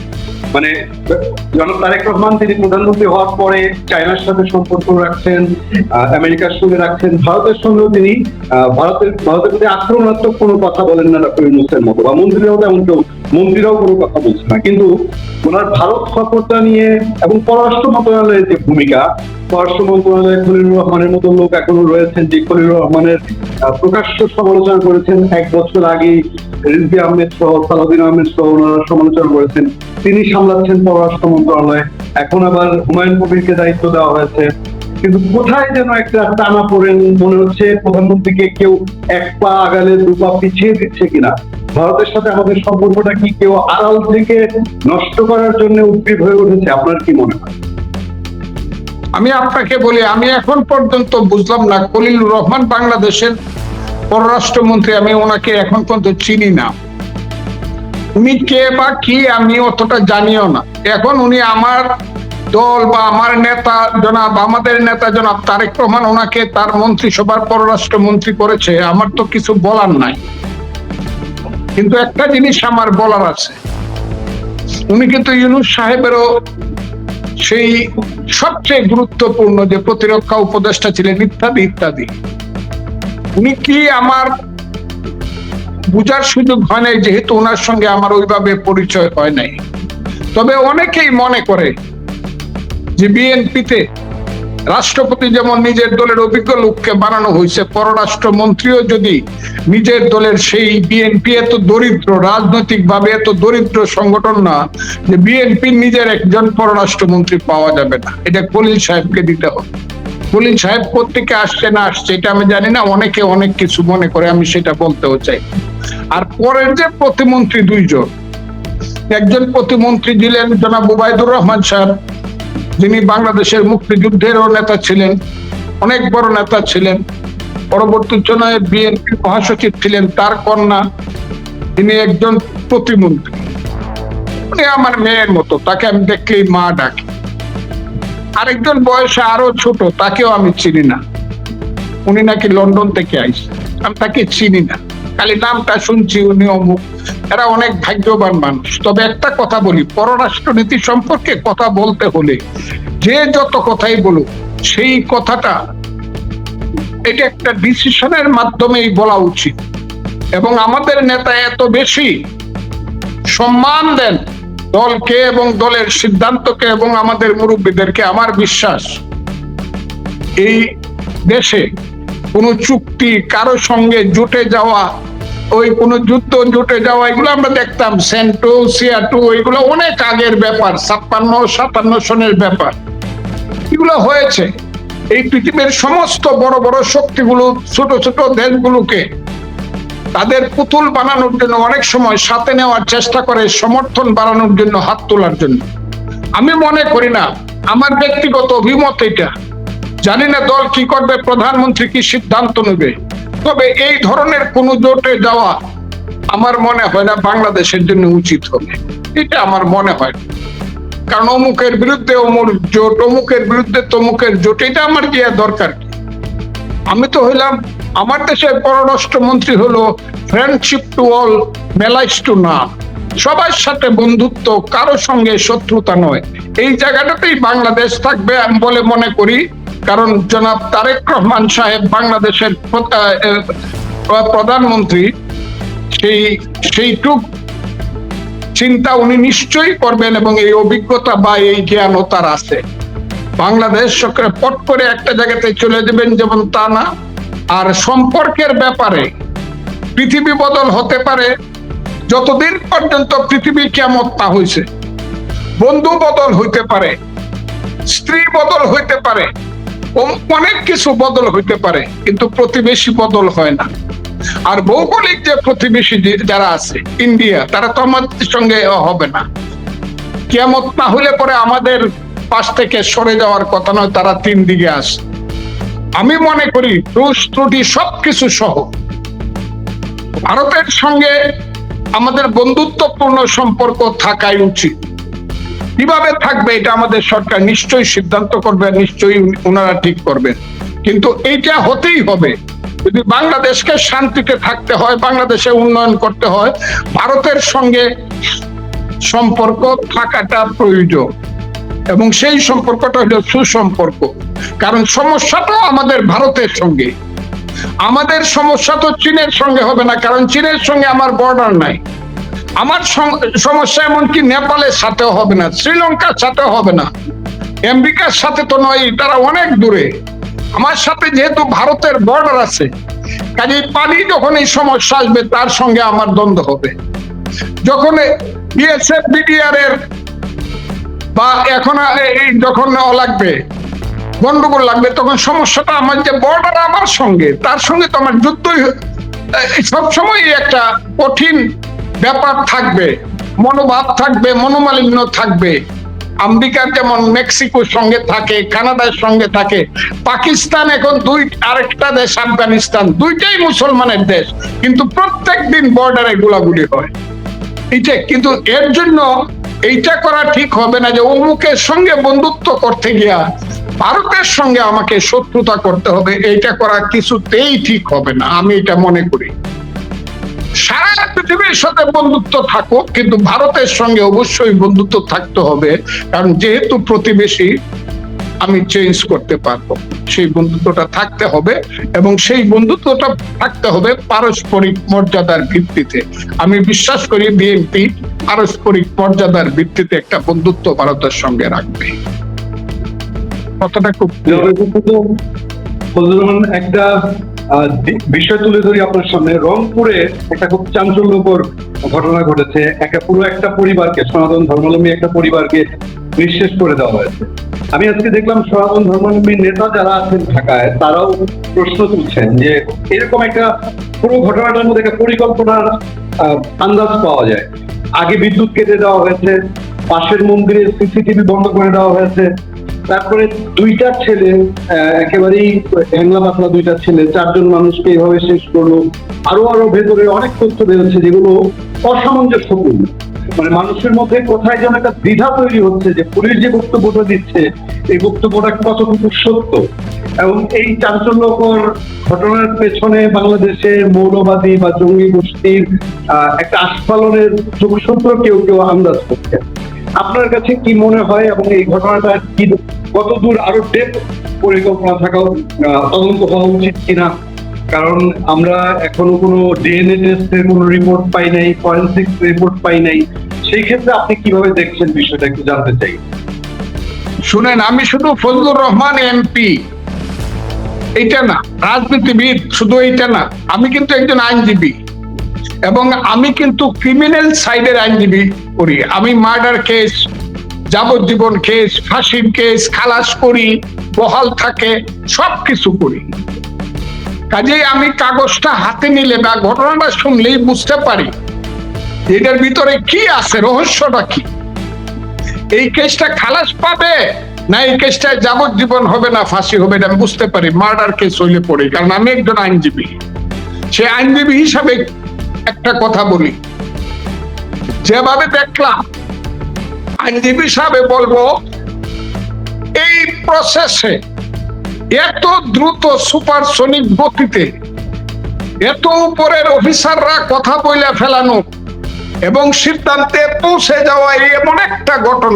মানে জনাব তারেক রহমান তিনি প্রধানমন্ত্রী হওয়ার পরে চায়নার সাথে সম্পর্ক রাখছেন, আমেরিকার সঙ্গে রাখছেন, ভারতের সঙ্গেও তিনি ভারতের প্রতি আক্রমণাত্মক কোনো কথা বলেন না ডক্টর ইউনূসের মতো, বা মন্ত্রীরাও কোনো কথা বলছে না। কিন্তু ওনার ভারত সফরটা নিয়ে এবং পররাষ্ট্র মন্ত্রণালয়ের যে ভূমিকা, পররাষ্ট্র মন্ত্রণালয়ে খলিলুর রহমানের মতো লোক এখনো রয়েছেন যে খলিলুর রহমানের প্রকাশ্য সমালোচনা করেছেন। 1 বছর আগে রিজভী আহমেদ সহ, সালাউদ্দিন আহমেদ সহ ওনারা সমালোচনা করেছেন। তিনি সামলাচ্ছেন পররাষ্ট্র মন্ত্রণালয়, এখন আবার হুমায়ুন কবিরকে দায়িত্ব দেওয়া হয়েছে। কিন্তু কোথায় যেন একটা টানা পড়েন, মনে হচ্ছে প্রধানমন্ত্রীকে কেউ 1 পা আগালে 2 পা পিছিয়ে দিচ্ছে কিনা। ভারতের সাথে আমাদের সম্পর্কটা কি কেউ আড়াল থেকে নষ্ট করার জন্য উদ্গ্রীব হয়ে উঠেছে? আপনার কি মনে হয়? আমি আপনাকে বলি, আমি এখন পর্যন্ত বুঝলাম না খলিলুর রহমান বাংলাদেশের পররাষ্ট্রমন্ত্রী, আমি ওনাকে এখন পর্যন্ত চিনি না। উনি কে বা কি আমি অতটা জানিও না। এখন উনি আমার দল বা আমার নেতা জনাব, আমাদের নেতা জনাব তারেক রহমান ওনাকে তার মন্ত্রিসভার পররাষ্ট্রমন্ত্রী করেছে, আমার তো কিছু বলার নাই। কিন্তু একটা জিনিস আমার বলার আছে, উনি কিন্তু ইউনূস সাহেবেরও সেই সবচেয়ে গুরুত্বপূর্ণ যে প্রতিরক্ষা উপদেষ্টা ছিলেন ইত্যাদি ইত্যাদি। উনি কি আমার বুঝার সুযোগ হয় নাই, যেহেতু ওনার সঙ্গে আমার ওইভাবে পরিচয় হয় নাই। তবে অনেকেই মনে করে যে বিএনপিতে রাষ্ট্রপতি যেমন নিজের দলের অভিজ্ঞ লোককে বানানো হয়েছে, পররাষ্ট্রমন্ত্রীও যদি নিজের দলের, সেই বিএনপি এত দরিদ্র, রাজনৈতিক ভাবে এত দরিদ্র সংগঠন না যে বিএনপির নিজের একজন পররাষ্ট্রমন্ত্রী পাওয়া যাবে না, এটা খলিল সাহেবকে দিতে হবে। খলিল সাহেব কোত্থেকে আসছে না আসছে এটা আমি জানি না, অনেকে অনেক কিছু মনে করে, আমি সেটা বলতেও চাই। আর পরের যে প্রতিমন্ত্রী দুইজন, একজন প্রতিমন্ত্রী ছিলেন জনাব ওবায়দুর রহমান সাহেব, যিনি বাংলাদেশের মুক্তিযুদ্ধেরও নেতা ছিলেন, অনেক বড় নেতা ছিলেন, পরবর্তী সময়ে বিএনপি মহাসচিব ছিলেন, তার কন্যা তিনি একজন প্রতিমন্ত্রী। উনি আমার মেয়ের মতো, তাকে আমি দেখলেই মা ডাকি। আরেকজন বয়সে আরো ছোট, তাকেও আমি চিনি না, উনি নাকি লন্ডন থেকে আইছে, আমি তাকে চিনি না, খালি নামটা শুনছি উনি অমুক। এরা অনেক ভাগ্যবান মানুষ। তবে একটা কথা বলি, পররাষ্ট্রনীতি সম্পর্কে কথা বলতে হলে যে যত কথাই বলুক, সেই কথাটা এটা একটা ডিসিশনের মাধ্যমেই বলা উচিত। এবং আমাদের নেতা এত বেশি সম্মান দেন দলকে এবং দলের সিদ্ধান্তকে এবং আমাদের মুরব্বীদেরকে, আমার বিশ্বাস এই দেশে কোনো চুক্তি, কারো সঙ্গে জুটে যাওয়া, ওই কোনো যুদ্ধ জুটে যাওয়া, এগুলো আমরা দেখতাম সেন্টো সিয়াটু, এগুলো অনেক আগের ব্যাপার, 56-57 সনের ব্যাপার, এগুলো হয়েছে। এই পৃথিবীর সমস্ত বড় বড় শক্তিগুলো ছোট ছোট দেশগুলোকে তাদের পুতুল বানানোর জন্য অনেক সময় সাথে নেওয়ার চেষ্টা করে, সমর্থন বাড়ানোর জন্য, হাত তোলার জন্য। আমি মনে করি না, আমার ব্যক্তিগত অভিমত এটা, জানি না দল কি করবে, প্রধানমন্ত্রী কি সিদ্ধান্ত নেবে, তবে এই ধরনের কোন জোটে যাওয়া আমার মনে হয় না বাংলাদেশের জন্য উচিত হবে, এটা আমার মনে হয়। কারণ অমুকের বিরুদ্ধে অমুক জোট, অমুকের বিরুদ্ধে তমুকের জোট, এটা আমার কি দরকার কি? আমি তো হইলাম, আমার দেশের পররাষ্ট্রমন্ত্রী হলো ফ্রেন্ডশিপ টু অল, মেলাইস টু না, সবার সাথে বন্ধুত্ব, কারো সঙ্গে শত্রুতা নয়। এই জায়গাটাতেই বাংলাদেশ থাকবে আমি বলে মনে করি। কারণ জনাব তারেক রহমান সাহেব বাংলাদেশের প্রধানমন্ত্রী, সেইটুক চিন্তা উনি নিশ্চয়ই করবেন এবং এই অভিজ্ঞতা বা এই জ্ঞানও তার আছে। বাংলাদেশ সরকার পট করে একটা জায়গাতে চলে যাবেন যেমন তা না। আর সম্পর্কের ব্যাপারে পৃথিবী বদল হতে পারে, যতদিন পর্যন্ত পৃথিবী কিয়ামত না হয়েছে। বন্ধু বদল হইতে পারে, স্ত্রী বদল হইতে পারে, অনেক কিছু বদল হইতে পারে, কিন্তু প্রতিবেশী বদল হয় না। আর ভৌগোলিক যে প্রতিবেশী যারা আছে, ইন্ডিয়া, তারা তো আমাদের সঙ্গে হবে না। কিয়ামত না হলে পরে আমাদের পাশ থেকে সরে যাওয়ার কথা নয়, তারা 3 দিকে আসে। আমি মনে করি দোষ ত্রুটি সবকিছু সহ ভারতের সঙ্গে আমাদের বন্ধুত্বপূর্ণ সম্পর্ক থাকাই উচিত। কিভাবে থাকবে এটা আমাদের সরকার নিশ্চয়ই সিদ্ধান্ত করবে, নিশ্চয়ই ওনারা ঠিক করবেন। কিন্তু এইটা হতেই হবে, যদি বাংলাদেশকে শান্তিতে থাকতে হয়, বাংলাদেশে উন্নয়ন করতে হয়, ভারতের সঙ্গে সম্পর্ক থাকাটা প্রয়োজন। এবং সেই সম্পর্কটা হলো সুসম্পর্ক। কারণ সমস্যাটাও আমাদের ভারতের সঙ্গে, আমাদের সমস্যা তো চীনের সঙ্গে হবে না, কারণ চীনের সঙ্গে আমার বর্ডার নাই। আমার সমস্যা এমনকি নেপালের সাথেও হবে না, শ্রীলঙ্কার সাথেও হবে না, আমেরিকার সাথে তো নয়, তারা অনেক দূরে। আমার সাথে যেহেতু ভারতের বর্ডার আছে, কাজে পানি যখন এই সমস্যা আসবে তার সঙ্গে আমার দ্বন্দ্ব হবে। যখন বিএসএফ বিডিআর এর বা এখন যখন লাগবে, গন্ডগোল লাগবে, তখন সমস্যাটা আমার যে বর্ডার আমার সঙ্গে, তার সঙ্গে তো আমার যুদ্ধই সবসময় একটা কঠিন ব্যাপার থাকবে, মনোভাব থাকবে, মনোমালিন্য থাকবে। আমেরিকার যেমন মেক্সিকোর সঙ্গে থাকে, কানাডার সঙ্গে থাকে, পাকিস্তান এখন আরেকটা দেশ আফগানিস্তান, দুইটাই মুসলমানের দেশ, কিন্তু প্রত্যেক দিন বর্ডারে গোলাগুলি হয়। কিন্তু এর জন্য এইটা করা ঠিক হবে না যে অমুকের সঙ্গে বন্ধুত্ব করতে গিয়া ভারতের সঙ্গে আমাকে শত্রুতা করতে হবে, এইটা করা কিছুতেই ঠিক হবে না, আমি এটা মনে করি। সারা পৃথিবীর সাথে বন্ধুত্ব থাকুক, কিন্তু ভারতের সঙ্গে অবশ্যই বন্ধুত্ব থাকতে হবে, কারণ যেহেতু প্রতিবেশী আমি চেঞ্জ করতে পারবো, সেই বন্ধুত্বটা থাকতে হবে এবং সেই বন্ধুত্বটা থাকতে হবে পারস্পরিক মর্যাদার ভিত্তিতে। আমি বিশ্বাস করি বিএনপি পারস্পরিক মর্যাদার ভিত্তিতে একটা বন্ধুত্ব ভারতের সঙ্গে রাখবে। কথাটা খুব ফজলুর রহমান, একটা বিষয় তুলে ধরি আপনার সামনে। রংপুরে একটা খুব চাঞ্চল্যকর ঘটনা ঘটেছে। পুরো একটা পরিবারকে, সনাতন ধর্মাবলম্বী একটা পরিবারকে নিঃশেষ করে দেওয়া হয়েছে। আমি আজকে দেখলাম সনাতন ধর্মাবলম্বী নেতা যারা আছেন ঢাকায়, তারাও প্রশ্ন তুলছেন যে এরকম একটা পুরো ঘটনাটার মধ্যে একটা পরিকল্পনার আন্দাজ পাওয়া যায়। আগে বিদ্যুৎ কেটে দেওয়া হয়েছে, পাশের মন্দিরে সিসিটিভি বন্ধ করে দেওয়া হয়েছে, তারপরে দুইটা ছেলে, একেবারেই হ্যাংলা পাতলা দুইটা ছেলে 4 জন মানুষকে এইভাবে শেষ করলো। আরো ভেতরে অনেক তথ্য বেরোচ্ছে যেগুলো অসামঞ্জস্যপূর্ণ। মানে মানুষের মধ্যে কোথায় যেন একটা দ্বিধা তৈরি হচ্ছে যে পুলিশ যে বক্তব্যটা দিচ্ছে এই বক্তব্যটা কতটুকু সত্য। এবং এই চাঞ্চল্যকর ঘটনার পেছনে বাংলাদেশের মৌলবাদী বা জঙ্গি গোষ্ঠীর একটা আস্ফালনের যোগসূত্র কেউ আন্দাজ করছে। আপনার কাছে কি মনে হয় এবং এই ঘটনাটা কি কতদূর আরো ডেপ পরিকল্পনা থাকা, তদন্ত হওয়া উচিত কিনা? কারণ আমরা এখনো কোনো ডিএনএ টেস্টের কোনো রিপোর্ট পাই নাই, ফরেনসিক রিপোর্ট পাই নাই। সেই ক্ষেত্রে আপনি কিভাবে দেখছেন বিষয়টা একটু জানতে চাই। শুনেন, আমি শুধু ফজলুর রহমান এমপি এইটা না, রাজনীতিবিদ শুধু এইটা না, আমি কিন্তু একজন আইনজীবী এবং আমি কিন্তু ক্রিমিনাল সাইডের আইনজীবী করি। আমি মার্ডার কেস, যাবজ্জীবন কেস, ফাঁসির কেস, খালাস করি, বহাল থাকে, সবকিছু করি। কাজেই আমি কাগজটা হাতে নিলে বা ঘটনাটা শুনলেই বুঝতে পারি এটার ভিতরে কি আছে, রহস্যটা কি। এই কেসটা খালাস পাবে না এই কেসটা যাবজ্জীবন হবে না ফাঁসি হবে, এটা আমি বুঝতে পারি মার্ডার কেস হইলে পড়ে, কারণ আমি একজন আইনজীবী। সে আইনজীবী হিসাবে একটা কথা বলি, যেভাবে দেখলাম আইনজীবী হিসাবে বলবো, এই প্রসেসে এত দ্রুত সুপারসনিক গতিতে এত উপরের অফিসাররা কথা বইলা ফেলানো এবং সিদ্ধান্তে পৌঁছে যাওয়া এমন একটা ঘটনা